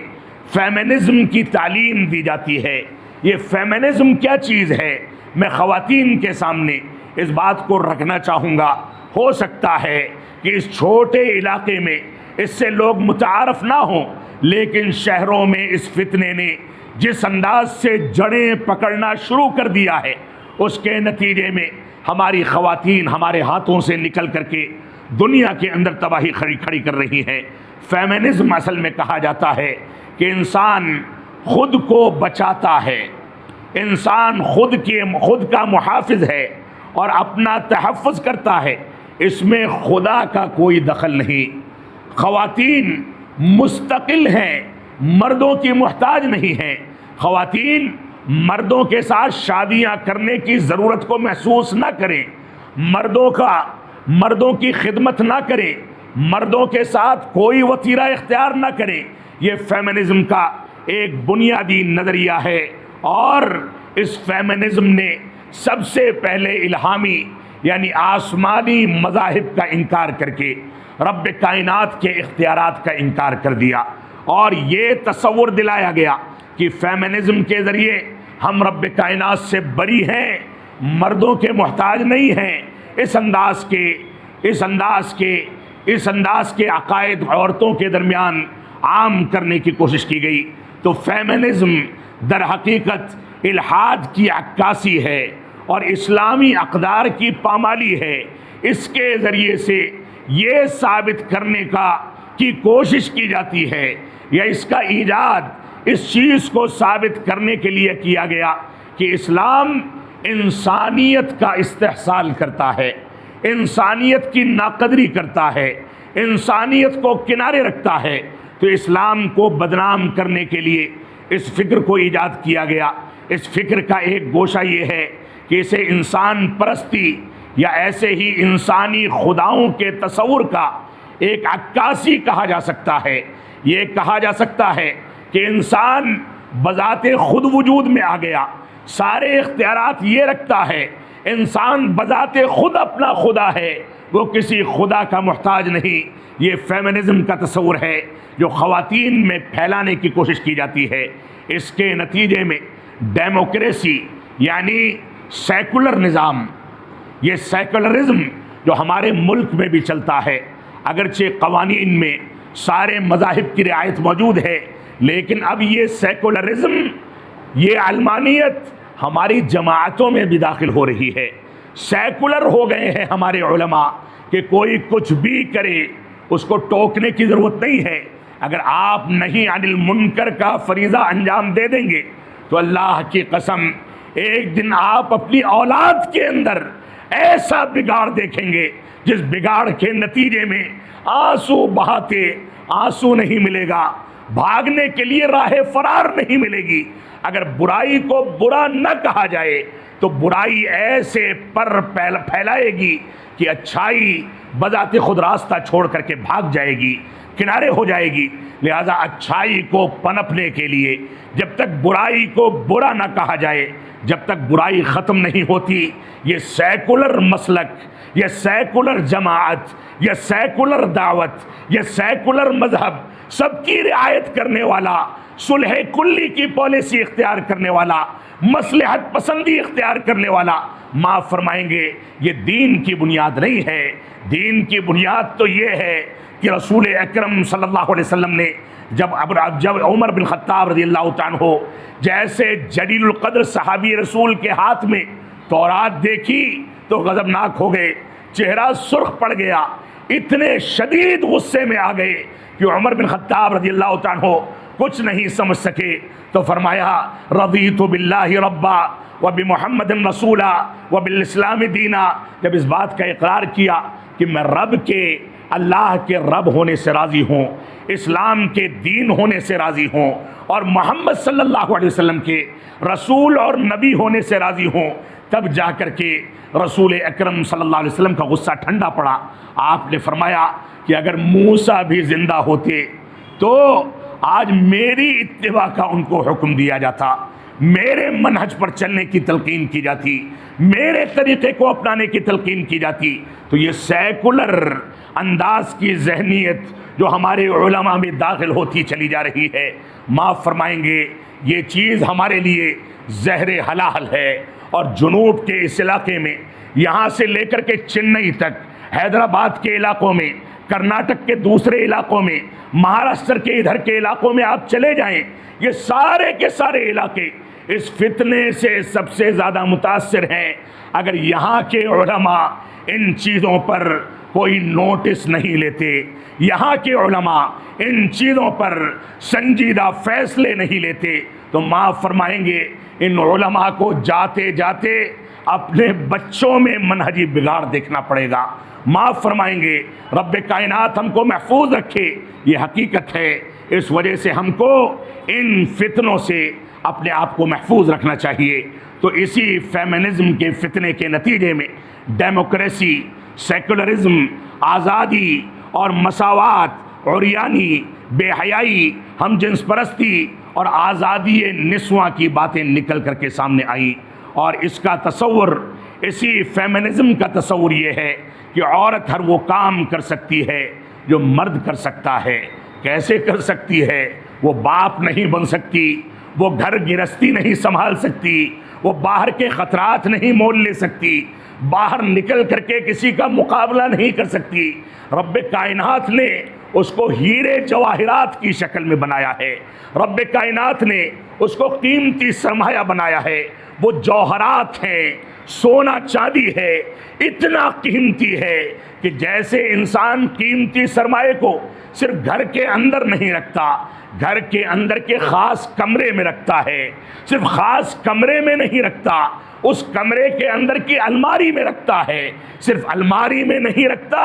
فیمنزم کی تعلیم دی جاتی ہے۔ یہ فیمنزم کیا چیز ہے؟ میں خواتین کے سامنے اس بات کو رکھنا چاہوں گا۔ ہو سکتا ہے کہ اس چھوٹے علاقے میں اس سے لوگ متعارف نہ ہوں، لیکن شہروں میں اس فتنے نے جس انداز سے جڑیں پکڑنا شروع کر دیا ہے، اس کے نتیجے میں ہماری خواتین ہمارے ہاتھوں سے نکل کر کے دنیا کے اندر تباہی کھڑی کر رہی ہیں۔ فیمنزم اصل میں کہا جاتا ہے کہ انسان خود کو بچاتا ہے، انسان خود کا محافظ ہے اور اپنا تحفظ کرتا ہے، اس میں خدا کا کوئی دخل نہیں۔ خواتین مستقل ہیں، مردوں کی محتاج نہیں ہیں۔ خواتین مردوں کے ساتھ شادیاں کرنے کی ضرورت کو محسوس نہ کریں، مردوں کی خدمت نہ کریں، مردوں کے ساتھ کوئی وطیرہ اختیار نہ کریں۔ یہ فیمنزم کا ایک بنیادی نظریہ ہے، اور اس فیمنزم نے سب سے پہلے الہامی یعنی آسمانی مذاہب کا انکار کر کے رب کائنات کے اختیارات کا انکار کر دیا، اور یہ تصور دلایا گیا کہ فیمنزم کے ذریعے ہم رب کائنات سے بری ہیں، مردوں کے محتاج نہیں ہیں۔ اس انداز کے عقائد عورتوں کے درمیان عام کرنے کی کوشش کی گئی۔ تو فیمنزم در حقیقت الحاد کی عکاسی ہے اور اسلامی اقدار کی پامالی ہے۔ اس کے ذریعے سے یہ ثابت کرنے کی کوشش کی جاتی ہے، یا اس کا ایجاد اس چیز کو ثابت کرنے کے لیے کیا گیا کہ اسلام انسانیت کا استحصال کرتا ہے، انسانیت کی ناقدری کرتا ہے، انسانیت کو کنارے رکھتا ہے۔ تو اسلام کو بدنام کرنے کے لیے اس فکر کو ایجاد کیا گیا۔ اس فکر کا ایک گوشہ یہ ہے کہ اسے انسان پرستی یا ایسے ہی انسانی خداؤں کے تصور کا ایک عکاسی کہا جا سکتا ہے۔ یہ کہا جا سکتا ہے کہ انسان بذات خود وجود میں آ گیا، سارے اختیارات یہ رکھتا ہے، انسان بذات خود اپنا خدا ہے، وہ کسی خدا کا محتاج نہیں۔ یہ فیمنزم کا تصور ہے جو خواتین میں پھیلانے کی کوشش کی جاتی ہے۔ اس کے نتیجے میں ڈیموکریسی یعنی سیکولر نظام، یہ سیکولرزم جو ہمارے ملک میں بھی چلتا ہے، اگرچہ قوانین میں سارے مذاہب کی رعایت موجود ہے، لیکن اب یہ سیکولرزم، یہ علمانیت ہماری جماعتوں میں بھی داخل ہو رہی ہے۔ سیکولر ہو گئے ہیں ہمارے علماء کہ کوئی کچھ بھی کرے اس کو ٹوکنے کی ضرورت نہیں ہے۔ اگر آپ نہیں عن المنکر کا فریضہ انجام دے دیں گے تو اللہ کی قسم ایک دن آپ اپنی اولاد کے اندر ایسا بگاڑ دیکھیں گے جس بگاڑ کے نتیجے میں آنسو بہاتے آنسو نہیں ملے گا، بھاگنے کے لیے راہ فرار نہیں ملے گی۔ اگر برائی کو برا نہ کہا جائے تو برائی ایسے پر پھیلائے گی کہ اچھائی بذات خود راستہ چھوڑ کر کے بھاگ جائے گی، کنارے ہو جائے گی۔ لہذا اچھائی کو پنپنے کے لیے جب تک برائی کو برا نہ کہا جائے، جب تک برائی ختم نہیں ہوتی، یہ سیکولر مسلک، یہ سیکولر جماعت، یہ سیکولر دعوت، یہ سیکولر مذہب، سب کی رعایت کرنے والا، صلح کلی کی پالیسی اختیار کرنے والا، مصلحت پسندی اختیار کرنے والا، معاف فرمائیں گے یہ دین کی بنیاد نہیں ہے۔ دین کی بنیاد تو یہ ہے کہ رسول اکرم صلی اللہ علیہ وسلم نے جب عمر بن خطاب رضی اللہ تعالیٰ عنہ جیسے جلیل القدر صحابی رسول کے ہاتھ میں تورات دیکھی تو غضبناک ہو گئے، چہرہ سرخ پڑ گیا، اتنے شدید غصے میں آ گئے کہ عمر بن خطاب رضی اللہ تعالیٰ عنہ کچھ نہیں سمجھ سکے، تو فرمایا رضیت باللہ ربا وبمحمد رسولا وبالاسلام دینا۔ جب اس بات کا اقرار کیا کہ میں رب کے، اللہ کے رب ہونے سے راضی ہوں، اسلام کے دین ہونے سے راضی ہوں، اور محمد صلی اللہ علیہ وسلم کے رسول اور نبی ہونے سے راضی ہوں، تب جا کر کے رسول اکرم صلی اللہ علیہ وسلم کا غصہ ٹھنڈا پڑا۔ آپ نے فرمایا کہ اگر موسیٰ بھی زندہ ہوتے تو آج میری اتباع کا ان کو حکم دیا جاتا، میرے منہج پر چلنے کی تلقین کی جاتی، میرے طریقے کو اپنانے کی تلقین کی جاتی۔ تو یہ سیکولر انداز کی ذہنیت جو ہمارے علماء میں داخل ہوتی چلی جا رہی ہے، معاف فرمائیں گے یہ چیز ہمارے لیے زہر حلال ہے۔ اور جنوب کے اس علاقے میں، یہاں سے لے کر کے چنئی تک، حیدرآباد کے علاقوں میں، کرناٹک کے دوسرے علاقوں میں، مہاراشٹر کے ادھر کے علاقوں میں آپ چلے جائیں، یہ سارے کے سارے علاقے اس فتنے سے سب سے زیادہ متاثر ہیں۔ اگر یہاں کے علماء ان چیزوں پر کوئی نوٹس نہیں لیتے، یہاں کے علماء ان چیزوں پر سنجیدہ فیصلے نہیں لیتے، تو معاف فرمائیں گے ان علماء کو جاتے جاتے اپنے بچوں میں منہجی بگاڑ دیکھنا پڑے گا۔ معاف فرمائیں گے، رب کائنات ہم کو محفوظ رکھے، یہ حقیقت ہے۔ اس وجہ سے ہم کو ان فتنوں سے اپنے آپ کو محفوظ رکھنا چاہیے۔ تو اسی فیمنزم کے فتنے کے نتیجے میں ڈیموکریسی، سیکولرزم، آزادی اور مساوات، عریانی، بے حیائی، ہم جنس پرستی اور آزادی نسواں کی باتیں نکل کر کے سامنے آئی۔ اور اس کا تصور، اسی فیمنزم کا تصور یہ ہے کہ عورت ہر وہ کام کر سکتی ہے جو مرد کر سکتا ہے۔ کیسے کر سکتی ہے؟ وہ باپ نہیں بن سکتی، وہ گھر گرہستی نہیں سنبھال سکتی، وہ باہر کے خطرات نہیں مول لے سکتی، باہر نکل کر کے کسی کا مقابلہ نہیں کر سکتی۔ رب کائنات نے اس کو ہیرے جواہرات کی شکل میں بنایا ہے، رب کائنات نے اس کو قیمتی سرمایہ بنایا ہے۔ وہ جوہرات ہیں، سونا چاندی ہے، اتنا قیمتی ہے کہ جیسے انسان قیمتی سرمایہ کو صرف گھر کے اندر نہیں رکھتا، گھر کے اندر کے خاص کمرے میں رکھتا ہے، صرف خاص کمرے میں نہیں رکھتا، اس کمرے کے اندر کی الماری میں رکھتا ہے، صرف الماری میں نہیں رکھتا،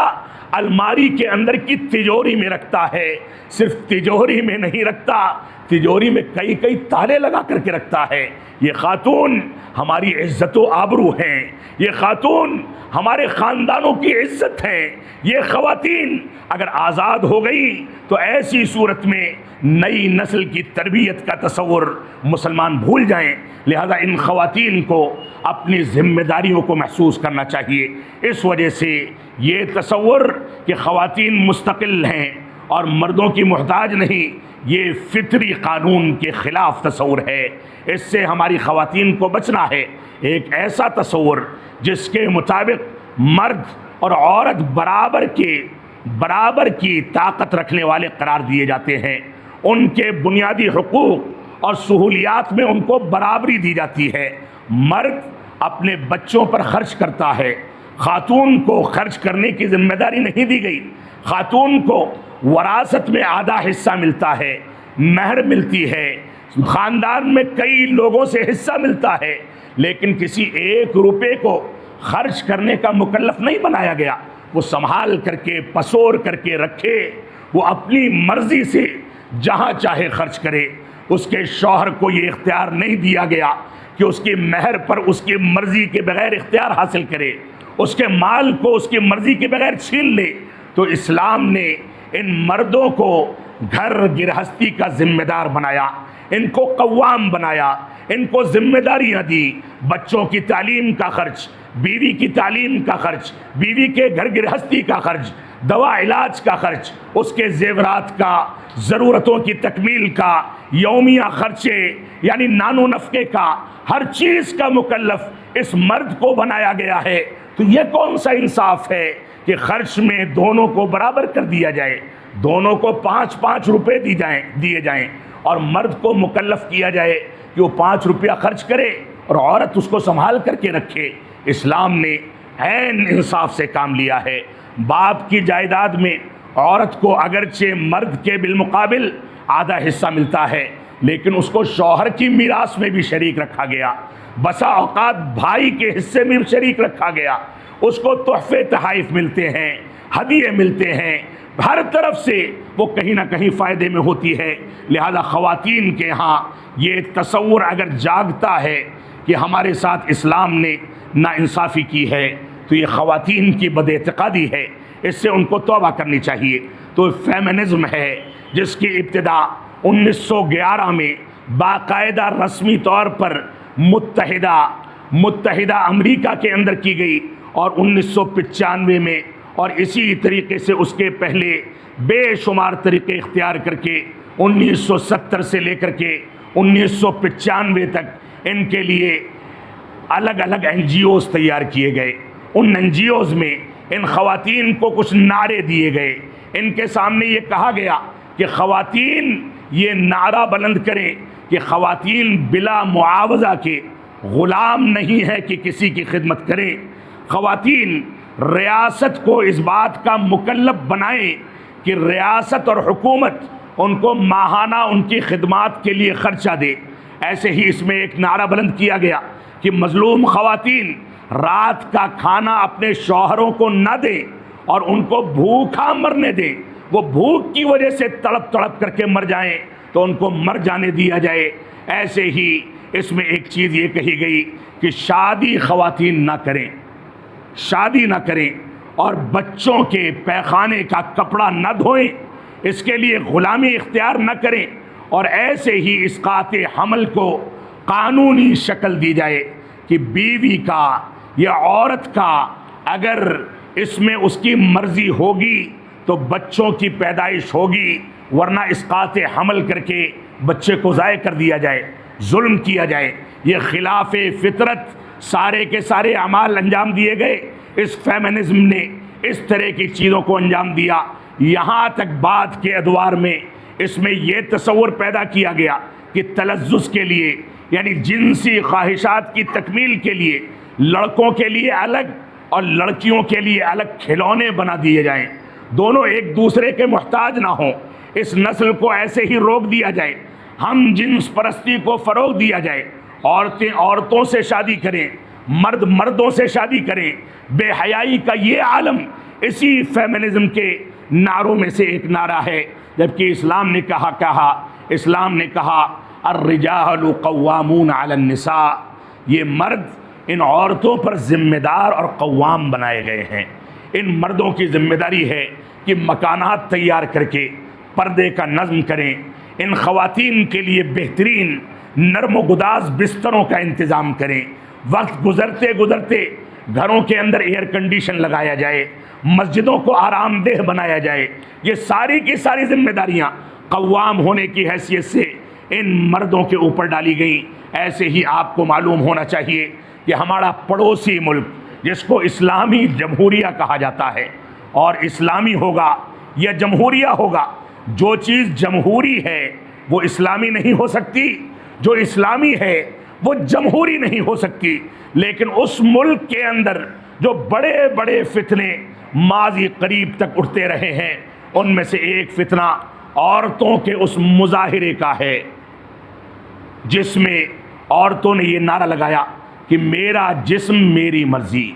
الماری کے اندر کی تجوری میں رکھتا ہے، صرف تجوری میں نہیں رکھتا، تجوری میں کئی کئی تالے لگا کر کے رکھتا ہے۔ یہ خاتون ہماری عزت و آبرو ہیں، یہ خاتون ہمارے خاندانوں کی عزت ہیں۔ یہ خواتین اگر آزاد ہو گئی تو ایسی صورت میں نئی نسل کی تربیت کا تصور مسلمان بھول جائیں۔ لہذا ان خواتین کو اپنی ذمہ داریوں کو محسوس کرنا چاہیے۔ اس وجہ سے یہ تصور کہ خواتین مستقل ہیں اور مردوں کی محتاج نہیں، یہ فطری قانون کے خلاف تصور ہے۔ اس سے ہماری خواتین کو بچنا ہے۔ ایک ایسا تصور جس کے مطابق مرد اور عورت برابر کی طاقت رکھنے والے قرار دیے جاتے ہیں، ان کے بنیادی حقوق اور سہولیات میں ان کو برابری دی جاتی ہے۔ مرد اپنے بچوں پر خرچ کرتا ہے، خاتون کو خرچ کرنے کی ذمہ داری نہیں دی گئی۔ خاتون کو وراثت میں آدھا حصہ ملتا ہے، مہر ملتی ہے، خاندان میں کئی لوگوں سے حصہ ملتا ہے، لیکن کسی ایک روپے کو خرچ کرنے کا مکلف نہیں بنایا گیا۔ وہ سنبھال کر کے پسور کر کے رکھے، وہ اپنی مرضی سے جہاں چاہے خرچ کرے۔ اس کے شوہر کو یہ اختیار نہیں دیا گیا کہ اس کی مہر پر اس کی مرضی کے بغیر اختیار حاصل کرے۔ اس کے مال کو اس کی مرضی کے بغیر چھین لے، تو اسلام نے ان مردوں کو گھر گرہستی کا ذمہ دار بنایا، ان کو قوام بنایا، ان کو ذمہ داریاں دی، بچوں کی تعلیم کا خرچ، بیوی کی تعلیم کا خرچ، بیوی کے گھر گرہستی کا خرچ، دوا علاج کا خرچ، اس کے زیورات کا، ضرورتوں کی تکمیل کا، یومیہ خرچے یعنی نان و نفقے کا، ہر چیز کا مکلف اس مرد کو بنایا گیا ہے۔ تو یہ کون سا انصاف ہے کہ خرچ میں دونوں کو برابر کر دیا جائے، دونوں کو 5 روپے دیے جائیں اور مرد کو مکلف کیا جائے کہ وہ 5 روپیہ خرچ کرے اور عورت اس کو سنبھال کر کے رکھے۔ اسلام نے عین انصاف سے کام لیا ہے۔ باپ کی جائیداد میں عورت کو اگرچہ مرد کے بالمقابل آدھا حصہ ملتا ہے، لیکن اس کو شوہر کی میراث میں بھی شریک رکھا گیا، بسا اوقات بھائی کے حصے میں بھی شریک رکھا گیا، اس کو تحفے تحائف ملتے ہیں، ہدیے ملتے ہیں، ہر طرف سے وہ کہیں نہ کہیں فائدے میں ہوتی ہے۔ لہذا خواتین کے ہاں یہ تصور اگر جاگتا ہے کہ ہمارے ساتھ اسلام نے ناانصافی کی ہے تو یہ خواتین کی بد اعتقادی ہے، اس سے ان کو توبہ کرنی چاہیے۔ تو فیمنزم ہے جس کی ابتدا 1911 میں باقاعدہ رسمی طور پر متحدہ امریکہ کے اندر کی گئی، اور 1995 میں، اور اسی طریقے سے اس کے پہلے بے شمار طریقے اختیار کر کے 1970 سے لے کر کے 1995 تک ان کے لیے الگ الگ NGOs تیار کیے گئے۔ ان NGOs میں ان خواتین کو کچھ نعرے دیے گئے، ان کے سامنے یہ کہا گیا کہ خواتین یہ نعرہ بلند کریں کہ خواتین بلا معاوضہ کے غلام نہیں ہے کہ کسی کی خدمت کریں، خواتین ریاست کو اس بات کا مکلف بنائیں کہ ریاست اور حکومت ان کو ماہانہ ان کی خدمات کے لیے خرچہ دے۔ ایسے ہی اس میں ایک نعرہ بلند کیا گیا کہ مظلوم خواتین رات کا کھانا اپنے شوہروں کو نہ دیں اور ان کو بھوکا مرنے دیں، وہ بھوک کی وجہ سے تڑپ تڑپ کر کے مر جائیں تو ان کو مر جانے دیا جائے۔ ایسے ہی اس میں ایک چیز یہ کہی گئی کہ شادی خواتین نہ کریں، شادی نہ کریں، اور بچوں کے پیخانے کا کپڑا نہ دھوئیں، اس کے لیے غلامی اختیار نہ کریں، اور ایسے ہی اسقاط حمل کو قانونی شکل دی جائے کہ بیوی کا یا عورت کا اگر اس میں اس کی مرضی ہوگی تو بچوں کی پیدائش ہوگی، ورنہ اسقاط حمل کر کے بچے کو ضائع کر دیا جائے، ظلم کیا جائے۔ یہ خلاف فطرت سارے کے سارے اعمال انجام دیے گئے۔ اس فیمنزم نے اس طرح کی چیزوں کو انجام دیا، یہاں تک بعد کے ادوار میں اس میں یہ تصور پیدا کیا گیا کہ تلذذ کے لیے یعنی جنسی خواہشات کی تکمیل کے لیے لڑکوں کے لیے الگ اور لڑکیوں کے لیے الگ کھلونے بنا دیے جائیں، دونوں ایک دوسرے کے محتاج نہ ہوں، اس نسل کو ایسے ہی روک دیا جائے، ہم جنس پرستی کو فروغ دیا جائے، عورتیں عورتوں سے شادی کریں، مرد مردوں سے شادی کریں۔ بے حیائی کا یہ عالم اسی فیمنزم کے نعروں میں سے ایک نعرہ ہے، جبکہ اسلام نے کہا الرجال قوامون علی النساء، یہ مرد ان عورتوں پر ذمہ دار اور قوام بنائے گئے ہیں۔ ان مردوں کی ذمہ داری ہے کہ مکانات تیار کر کے پردے کا نظم کریں، ان خواتین کے لیے بہترین نرم و گداز بستروں کا انتظام کریں، وقت گزرتے گزرتے گھروں کے اندر ایئر کنڈیشن لگایا جائے، مسجدوں کو آرام دہ بنایا جائے۔ یہ ساری کی ساری ذمہ داریاں قوام ہونے کی حیثیت سے ان مردوں کے اوپر ڈالی گئیں۔ ایسے ہی آپ کو معلوم ہونا چاہیے کہ ہمارا پڑوسی ملک جس کو اسلامی جمہوریہ کہا جاتا ہے، اور اسلامی ہوگا یا جمہوریہ ہوگا، جو چیز جمہوری ہے وہ اسلامی نہیں ہو سکتی، جو اسلامی ہے وہ جمہوری نہیں ہو سکتی۔ لیکن اس ملک کے اندر جو بڑے بڑے فتنے ماضی قریب تک اٹھتے رہے ہیں، ان میں سے ایک فتنہ عورتوں کے اس مظاہرے کا ہے جس میں عورتوں نے یہ نعرہ لگایا کہ میرا جسم میری مرضی،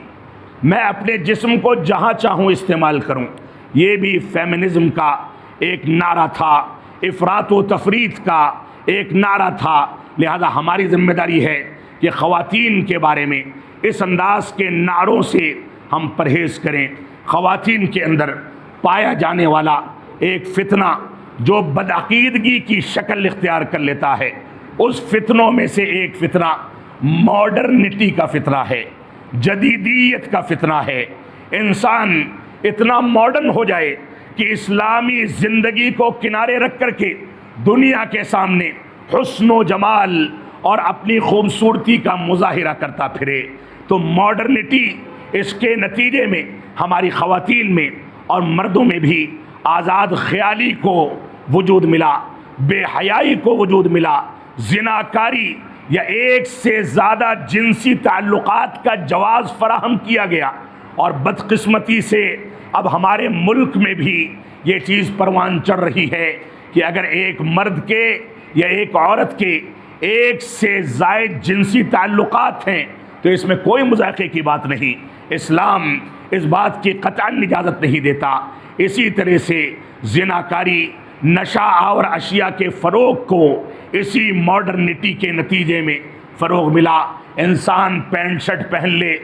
میں اپنے جسم کو جہاں چاہوں استعمال کروں۔ یہ بھی فیمنزم کا ایک نعرہ تھا، افراط و تفریط کا ایک نعرہ تھا۔ لہذا ہماری ذمہ داری ہے کہ خواتین کے بارے میں اس انداز کے نعروں سے ہم پرہیز کریں۔ خواتین کے اندر پایا جانے والا ایک فتنہ جو بدعقیدگی کی شکل اختیار کر لیتا ہے، اس فتنوں میں سے ایک فتنہ ماڈرنٹی کا فتنہ ہے، جدیدیت کا فتنہ ہے۔ انسان اتنا ماڈرن ہو جائے کہ اسلامی زندگی کو کنارے رکھ کر کے دنیا کے سامنے حسن و جمال اور اپنی خوبصورتی کا مظاہرہ کرتا پھرے، تو ماڈرنٹی اس کے نتیجے میں ہماری خواتین میں اور مردوں میں بھی آزاد خیالی کو وجود ملا، بے حیائی کو وجود ملا، زناکاری یا ایک سے زیادہ جنسی تعلقات کا جواز فراہم کیا گیا، اور بدقسمتی سے اب ہمارے ملک میں بھی یہ چیز پروان چڑھ رہی ہے کہ اگر ایک مرد کے یا ایک عورت کے ایک سے زائد جنسی تعلقات ہیں تو اس میں کوئی مذاقے کی بات نہیں، اسلام اس بات کی قطعاً اجازت نہیں دیتا۔ اسی طرح سے زناکاری، نشہ آور اشیاء کے فروغ کو اسی ماڈرنٹی کے نتیجے میں فروغ ملا۔ انسان پینٹ شرٹ پہن لے،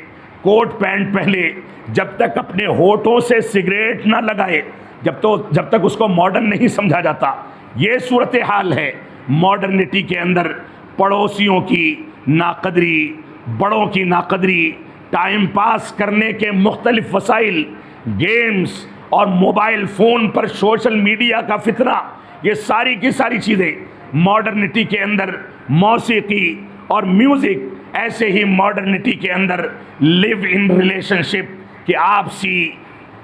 کوٹ پینٹ پہلے، جب تک اپنے ہونٹوں سے سگریٹ نہ لگائے جب تک اس کو ماڈرن نہیں سمجھا جاتا۔ یہ صورتحال ہے ماڈرنٹی کے اندر۔ پڑوسیوں کی ناقدری، بڑوں کی ناقدری، ٹائم پاس کرنے کے مختلف وسائل، گیمز اور موبائل فون پر سوشل میڈیا کا فتنہ، یہ ساری کی ساری چیزیں ماڈرنٹی کے اندر۔ موسیقی اور میوزک، ایسے ہی ماڈرنٹی کے اندر لیو ان ریلیشن شپ، کہ آپسی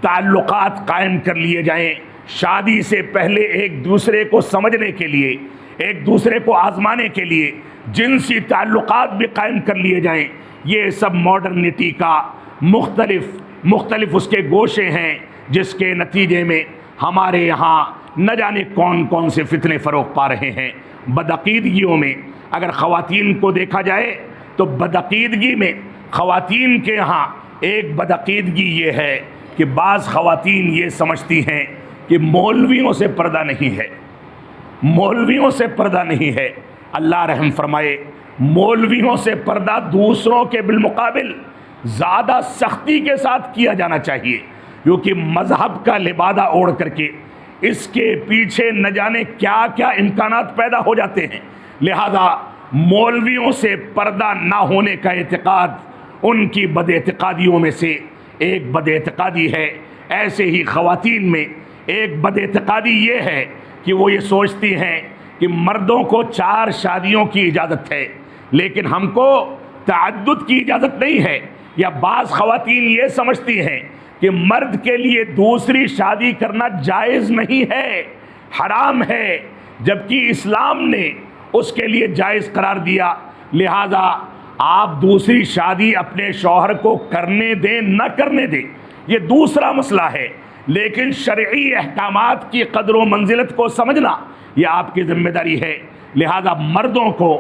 تعلقات قائم کر لیے جائیں، شادی سے پہلے ایک دوسرے کو سمجھنے کے لیے، ایک دوسرے کو آزمانے کے لیے جنسی تعلقات بھی قائم کر لیے جائیں۔ یہ سب ماڈرنٹی کا مختلف اس کے گوشے ہیں، جس کے نتیجے میں ہمارے یہاں نہ جانے کون کون سے فتنے فروغ پا رہے ہیں۔ بدعقیدگیوں میں اگر خواتین کو دیکھا جائے تو بدعقیدگی میں خواتین کے یہاں ایک بدعقیدگی یہ ہے کہ بعض خواتین یہ سمجھتی ہیں کہ مولویوں سے پردہ نہیں ہے، مولویوں سے پردہ نہیں ہے۔ اللہ رحم فرمائے، مولویوں سے پردہ دوسروں کے بالمقابل زیادہ سختی کے ساتھ کیا جانا چاہیے، کیونکہ مذہب کا لبادہ اوڑھ کر کے اس کے پیچھے نہ جانے کیا کیا امکانات پیدا ہو جاتے ہیں۔ لہذا مولویوں سے پردہ نہ ہونے کا اعتقاد ان کی بد اعتقادیوں میں سے ایک بد اعتقادی ہے۔ ایسے ہی خواتین میں ایک بد اعتقادی یہ ہے کہ وہ یہ سوچتی ہیں کہ مردوں کو 4 شادیوں کی اجازت ہے لیکن ہم کو تعدد کی اجازت نہیں ہے، یا بعض خواتین یہ سمجھتی ہیں کہ مرد کے لیے دوسری شادی کرنا جائز نہیں ہے، حرام ہے، جبکہ اسلام نے اس کے لیے جائز قرار دیا۔ لہذا آپ دوسری شادی اپنے شوہر کو کرنے دیں نہ کرنے دیں، یہ دوسرا مسئلہ ہے، لیکن شرعی احکامات کی قدر و منزلت کو سمجھنا یہ آپ کی ذمہ داری ہے۔ لہذا مردوں کو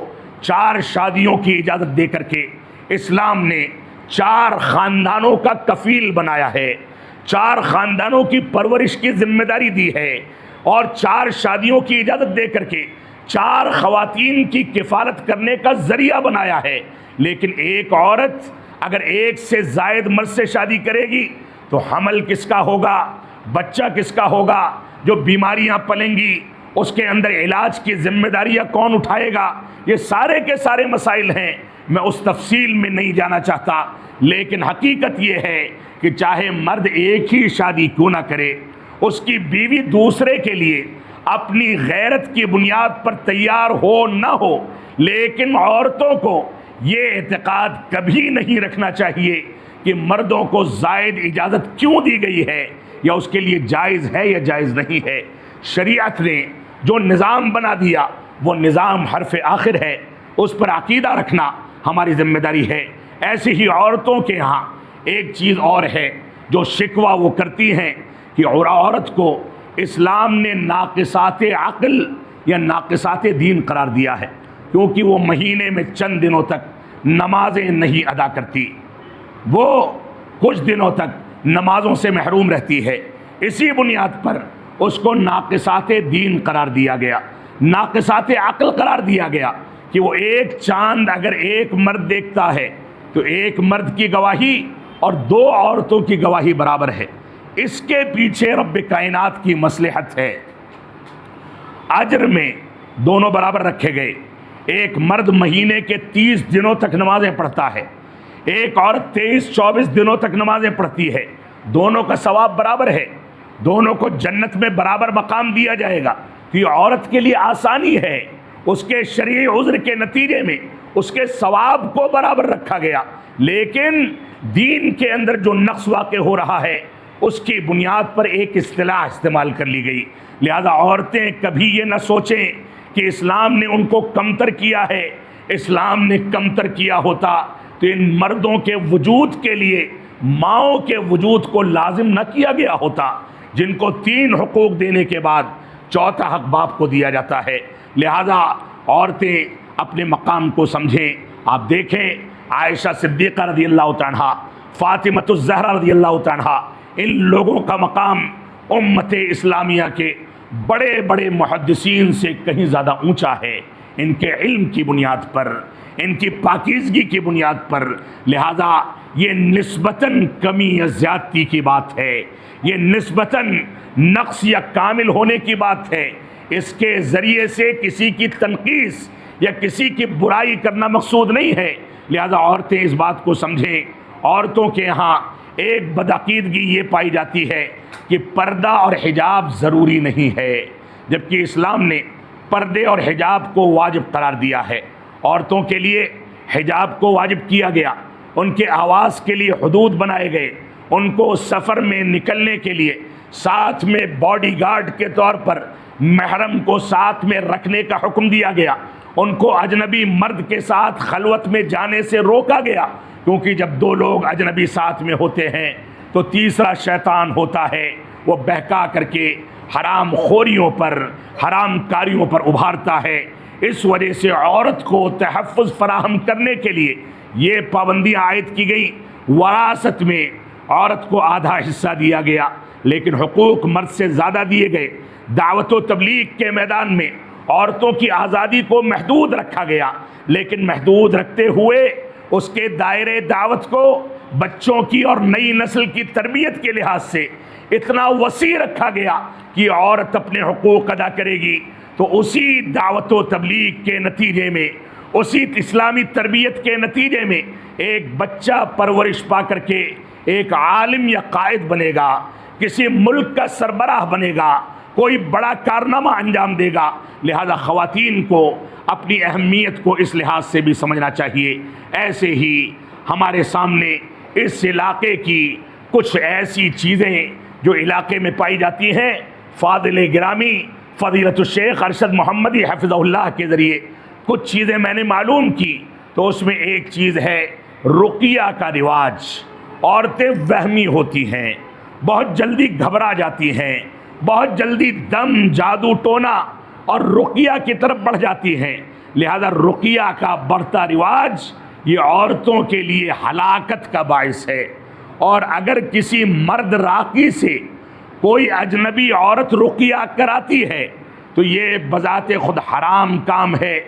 4 شادیوں کی اجازت دے کر کے اسلام نے 4 خاندانوں کا کفیل بنایا ہے، 4 خاندانوں کی پرورش کی ذمہ داری دی ہے، اور 4 شادیوں کی اجازت دے کر کے 4 خواتین کی کفالت کرنے کا ذریعہ بنایا ہے۔ لیکن ایک عورت اگر ایک سے زائد مرد سے شادی کرے گی تو حمل کس کا ہوگا، بچہ کس کا ہوگا، جو بیماریاں پلیں گی اس کے اندر علاج کی ذمہ داریاں کون اٹھائے گا، یہ سارے کے سارے مسائل ہیں۔ میں اس تفصیل میں نہیں جانا چاہتا، لیکن حقیقت یہ ہے کہ چاہے مرد ایک ہی شادی کیوں نہ کرے، اس کی بیوی دوسرے کے لیے اپنی غیرت کی بنیاد پر تیار ہو نہ ہو، لیکن عورتوں کو یہ اعتقاد کبھی نہیں رکھنا چاہیے کہ مردوں کو زائد اجازت کیوں دی گئی ہے، یا اس کے لیے جائز ہے یا جائز نہیں ہے۔ شریعت نے جو نظام بنا دیا وہ نظام حرف آخر ہے، اس پر عقیدہ رکھنا ہماری ذمہ داری ہے۔ ایسے ہی عورتوں کے ہاں ایک چیز اور ہے جو شکوہ وہ کرتی ہیں کہ عورت کو اسلام نے ناقصات عقل یا ناقصات دین قرار دیا ہے، کیونکہ وہ مہینے میں چند دنوں تک نمازیں نہیں ادا کرتی، وہ کچھ دنوں تک نمازوں سے محروم رہتی ہے، اسی بنیاد پر اس کو ناقصات دین قرار دیا گیا، ناقصات عقل قرار دیا گیا کہ وہ ایک چاند اگر ایک مرد دیکھتا ہے تو ایک مرد کی گواہی اور 2 عورتوں کی گواہی برابر ہے، اس کے پیچھے رب کائنات کی مصلحت ہے۔ اجر میں دونوں برابر رکھے گئے، ایک مرد مہینے کے 30 دنوں تک نمازیں پڑھتا ہے، ایک عورت 23-24 دنوں تک نمازیں پڑھتی ہے، دونوں کا ثواب برابر ہے، دونوں کو جنت میں برابر مقام دیا جائے گا۔ تو یہ عورت کے لیے آسانی ہے، اس کے شرعی عذر کے نتیجے میں اس کے ثواب کو برابر رکھا گیا، لیکن دین کے اندر جو نقص واقع ہو رہا ہے اس کی بنیاد پر ایک اصطلاح استعمال کر لی گئی۔ لہذا عورتیں کبھی یہ نہ سوچیں کہ اسلام نے ان کو کمتر کیا ہے، اسلام نے کمتر کیا ہوتا تو ان مردوں کے وجود کے لیے ماؤں کے وجود کو لازم نہ کیا گیا ہوتا، جن کو 3 حقوق دینے کے بعد 4تھا حق باپ کو دیا جاتا ہے۔ لہذا عورتیں اپنے مقام کو سمجھیں۔ آپ دیکھیں عائشہ صدیقہ رضی اللہ عنہا، فاطمۃ الزہرا رضی اللہ عنہا، ان لوگوں کا مقام امت اسلامیہ کے بڑے بڑے محدثین سے کہیں زیادہ اونچا ہے، ان کے علم کی بنیاد پر، ان کی پاکیزگی کی بنیاد پر۔ لہذا یہ نسبتاً کمی یا زیادتی کی بات ہے، یہ نسبتاً نقص یا کامل ہونے کی بات ہے، اس کے ذریعے سے کسی کی تنقیص یا کسی کی برائی کرنا مقصود نہیں ہے۔ لہذا عورتیں اس بات کو سمجھیں۔ عورتوں کے ہاں ایک بدعقیدگی یہ پائی جاتی ہے کہ پردہ اور حجاب ضروری نہیں ہے، جبکہ اسلام نے پردے اور حجاب کو واجب قرار دیا ہے۔ عورتوں کے لیے حجاب کو واجب کیا گیا، ان کے آواز کے لیے حدود بنائے گئے، ان کو سفر میں نکلنے کے لیے ساتھ میں باڈی گارڈ کے طور پر محرم کو ساتھ میں رکھنے کا حکم دیا گیا، ان کو اجنبی مرد کے ساتھ خلوت میں جانے سے روکا گیا، کیونکہ جب 2 لوگ اجنبی ساتھ میں ہوتے ہیں تو تیسرا شیطان ہوتا ہے، وہ بہکا کر کے حرام خوریوں پر، حرام کاریوں پر ابھارتا ہے۔ اس وجہ سے عورت کو تحفظ فراہم کرنے کے لیے یہ پابندیاں عائد کی گئی۔ وراثت میں عورت کو آدھا حصہ دیا گیا، لیکن حقوق مرد سے زیادہ دیے گئے۔ دعوت و تبلیغ کے میدان میں عورتوں کی آزادی کو محدود رکھا گیا، لیکن محدود رکھتے ہوئے اس کے دائرے دعوت کو بچوں کی اور نئی نسل کی تربیت کے لحاظ سے اتنا وسیع رکھا گیا کہ عورت اپنے حقوق ادا کرے گی تو اسی دعوت و تبلیغ کے نتیجے میں، اسی اسلامی تربیت کے نتیجے میں ایک بچہ پرورش پا کر کے ایک عالم یا قائد بنے گا، کسی ملک کا سربراہ بنے گا، کوئی بڑا کارنامہ انجام دے گا۔ لہذا خواتین کو اپنی اہمیت کو اس لحاظ سے بھی سمجھنا چاہیے۔ ایسے ہی ہمارے سامنے اس علاقے کی کچھ ایسی چیزیں جو علاقے میں پائی جاتی ہیں، فاضل گرامی فضیلت الشیخ ارشد محمدی حفظہ اللہ کے ذریعے کچھ چیزیں میں نے معلوم کی، تو اس میں ایک چیز ہے رقیہ کا رواج۔ عورتیں وہمی ہوتی ہیں، بہت جلدی گھبرا جاتی ہیں، بہت جلدی دم، جادو ٹونا اور رقیہ کی طرف بڑھ جاتی ہیں۔ لہذا رقیہ کا بڑھتا رواج یہ عورتوں کے لیے ہلاکت کا باعث ہے، اور اگر کسی مرد راقی سے کوئی اجنبی عورت رقیہ کراتی ہے تو یہ بذات خود حرام کام ہے۔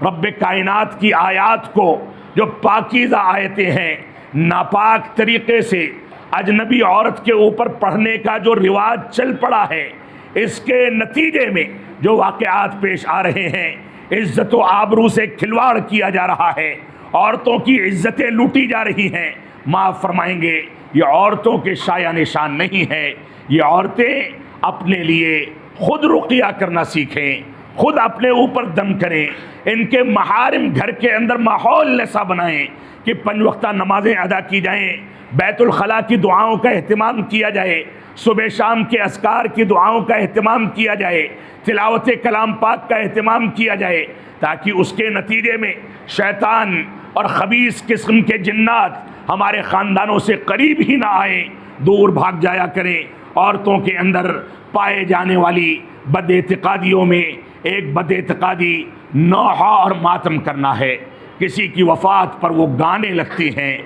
رب کائنات کی آیات کو، جو پاکیزہ آیتیں ہیں، ناپاک طریقے سے اجنبی عورت کے اوپر پڑھنے کا جو رواج چل پڑا ہے، اس کے نتیجے میں جو واقعات پیش آ رہے ہیں، عزت و آبرو سے کھلواڑ کیا جا رہا ہے، عورتوں کی عزتیں لوٹی جا رہی ہیں۔ معاف فرمائیں گے، یہ عورتوں کے شایہ نشان نہیں ہے۔ یہ عورتیں اپنے لیے خود رقیہ کرنا سیکھیں، خود اپنے اوپر دم کریں، ان کے محارم گھر کے اندر ماحول ایسا بنائیں کہ 5 وقتہ نمازیں ادا کی جائیں، بیت الخلاء کی دعاؤں کا اہتمام کیا جائے، صبح شام کے اذکار کی دعاؤں کا اہتمام کیا جائے، تلاوت کلام پاک کا اہتمام کیا جائے، تاکہ اس کے نتیجے میں شیطان اور خبیث قسم کے جنات ہمارے خاندانوں سے قریب ہی نہ آئیں، دور بھاگ جایا کریں۔ عورتوں کے اندر پائے جانے والی بد اعتقادیوں میں ایک بد اعتقادی نوحہ اور ماتم کرنا ہے۔ کسی کی وفات پر وہ گانے لگتی ہیں،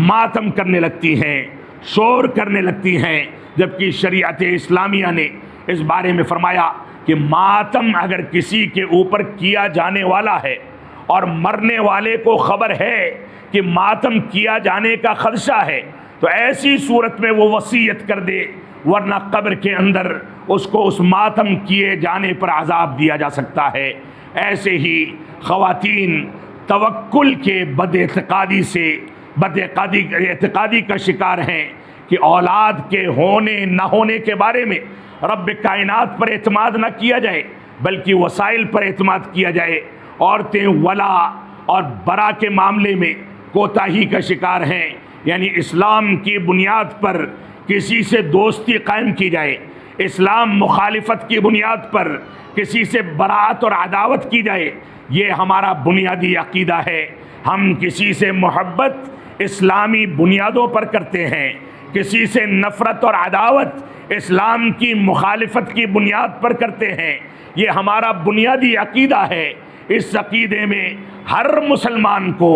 ماتم کرنے لگتی ہیں، شور کرنے لگتی ہیں، جبکہ شریعت اسلامیہ نے اس بارے میں فرمایا کہ ماتم اگر کسی کے اوپر کیا جانے والا ہے اور مرنے والے کو خبر ہے کہ ماتم کیا جانے کا خدشہ ہے، تو ایسی صورت میں وہ وصیت کر دے، ورنہ قبر کے اندر اس کو اس ماتم کیے جانے پر عذاب دیا جا سکتا ہے۔ ایسے ہی خواتین توکل کے بد اعتقادی کا شکار ہیں کہ اولاد کے ہونے نہ ہونے کے بارے میں رب کائنات پر اعتماد نہ کیا جائے بلکہ وسائل پر اعتماد کیا جائے۔ عورتیں ولا اور برا کے معاملے میں کوتاہی کا شکار ہیں، یعنی اسلام کی بنیاد پر کسی سے دوستی قائم کی جائے، اسلام مخالفت کی بنیاد پر کسی سے براءت اور عداوت کی جائے، یہ ہمارا بنیادی عقیدہ ہے۔ ہم کسی سے محبت اسلامی بنیادوں پر کرتے ہیں، کسی سے نفرت اور عداوت اسلام کی مخالفت کی بنیاد پر کرتے ہیں، یہ ہمارا بنیادی عقیدہ ہے۔ اس عقیدے میں ہر مسلمان کو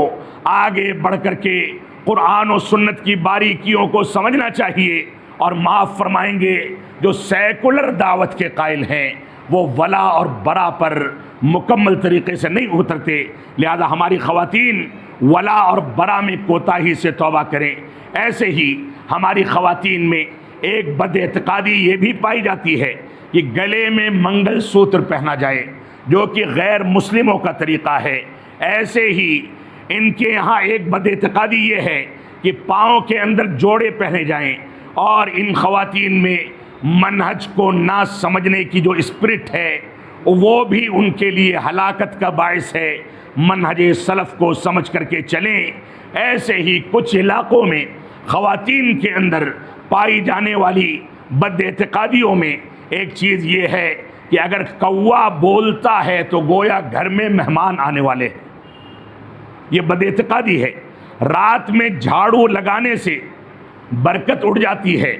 آگے بڑھ کر کے قرآن و سنت کی باریکیوں کو سمجھنا چاہیے، اور معاف فرمائیں گے جو سیکولر دعوت کے قائل ہیں وہ ولا اور برا پر مکمل طریقے سے نہیں اترتے، لہذا ہماری خواتین ولا اور برا میں کوتاہی سے توبہ کریں۔ ایسے ہی ہماری خواتین میں ایک بد اعتقادی یہ بھی پائی جاتی ہے کہ گلے میں منگل سوتر پہنا جائے، جو کہ غیر مسلموں کا طریقہ ہے۔ ایسے ہی ان کے یہاں ایک بد اعتقادی یہ ہے کہ پاؤں کے اندر جوڑے پہنے جائیں، اور ان خواتین میں منہج کو نہ سمجھنے کی جو اسپرٹ ہے وہ بھی ان کے لیے ہلاکت کا باعث ہے۔ منہج سلف کو سمجھ کر کے چلیں۔ ایسے ہی کچھ علاقوں میں خواتین کے اندر پائی جانے والی بد اعتقادیوں میں ایک چیز یہ ہے کہ اگر کوا بولتا ہے تو گویا گھر میں مہمان آنے والے ہیں، یہ بد اعتقادی ہے۔ رات میں جھاڑو لگانے سے برکت اڑ جاتی ہے،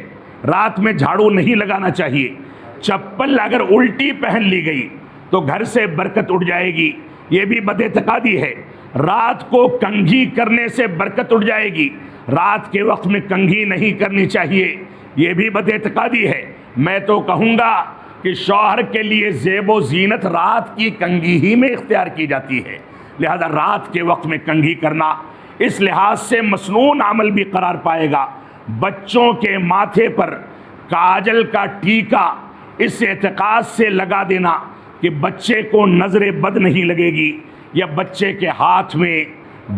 رات میں جھاڑو نہیں لگانا چاہیے۔ چپل اگر الٹی پہن لی گئی تو گھر سے برکت اڑ جائے گی، یہ بھی بد اعتقادی ہے۔ رات کو کنگھی کرنے سے برکت اڑ جائے گی، رات کے وقت میں کنگھی نہیں کرنی چاہیے، یہ بھی بد اعتقادی ہے۔ میں تو کہوں گا کہ شوہر کے لیے زیب و زینت رات کی کنگھی ہی میں اختیار کی جاتی ہے، لہذا رات کے وقت میں کنگھی کرنا اس لحاظ سے مسنون عمل بھی قرار پائے گا۔ بچوں کے ماتھے پر کاجل کا ٹیکا اس اعتقاد سے لگا دینا کہ بچے کو نظر بد نہیں لگے گی، یا بچے کے ہاتھ میں،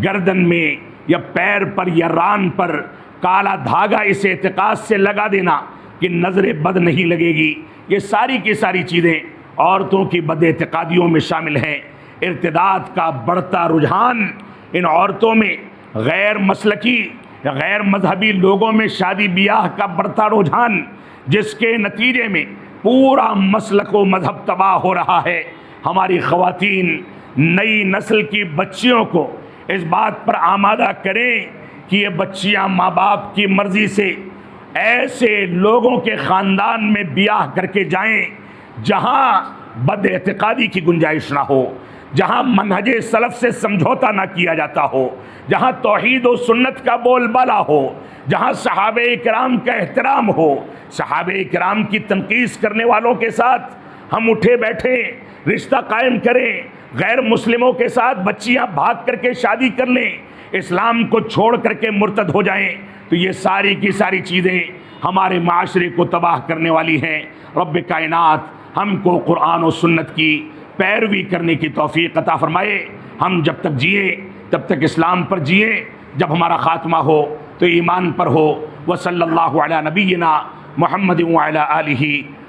گردن میں یا پیر پر یا ران پر کالا دھاگا اس اعتقاد سے لگا دینا کہ نظر بد نہیں لگے گی، یہ ساری کی ساری چیزیں عورتوں کی بد اعتقادیوں میں شامل ہیں۔ ارتداد کا بڑھتا رجحان ان عورتوں میں، غیر مسلکی یا غیر مذہبی لوگوں میں شادی بیاہ کا بڑھتا رجحان، جس کے نتیجے میں پورا مسلک و مذہب تباہ ہو رہا ہے۔ ہماری خواتین نئی نسل کی بچیوں کو اس بات پر آمادہ کریں کہ یہ بچیاں ماں باپ کی مرضی سے ایسے لوگوں کے خاندان میں بیاہ کر کے جائیں جہاں بد اعتقادی کی گنجائش نہ ہو، جہاں منہج سلف سے سمجھوتا نہ کیا جاتا ہو، جہاں توحید و سنت کا بول بالا ہو، جہاں صحابہ کرام کا احترام ہو۔ صحابہ کرام کی تنقید کرنے والوں کے ساتھ ہم اٹھے بیٹھے رشتہ قائم کریں، غیر مسلموں کے ساتھ بچیاں بھاگ کر کے شادی کر لیں، اسلام کو چھوڑ کر کے مرتد ہو جائیں، تو یہ ساری کی ساری چیزیں ہمارے معاشرے کو تباہ کرنے والی ہیں۔ رب کائنات ہم کو قرآن و سنت کی پیروی کرنے کی توفیق عطا فرمائے۔ ہم جب تک جئیں تب تک اسلام پر جئیں، جب ہمارا خاتمہ ہو تو ایمان پر ہو۔ وصلی اللہ علی نبینا محمد وعلی آلہ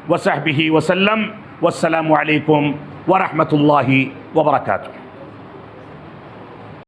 وصحبہ وسلم، والسلام علیکم ورحمۃ اللہ وبرکاتہ۔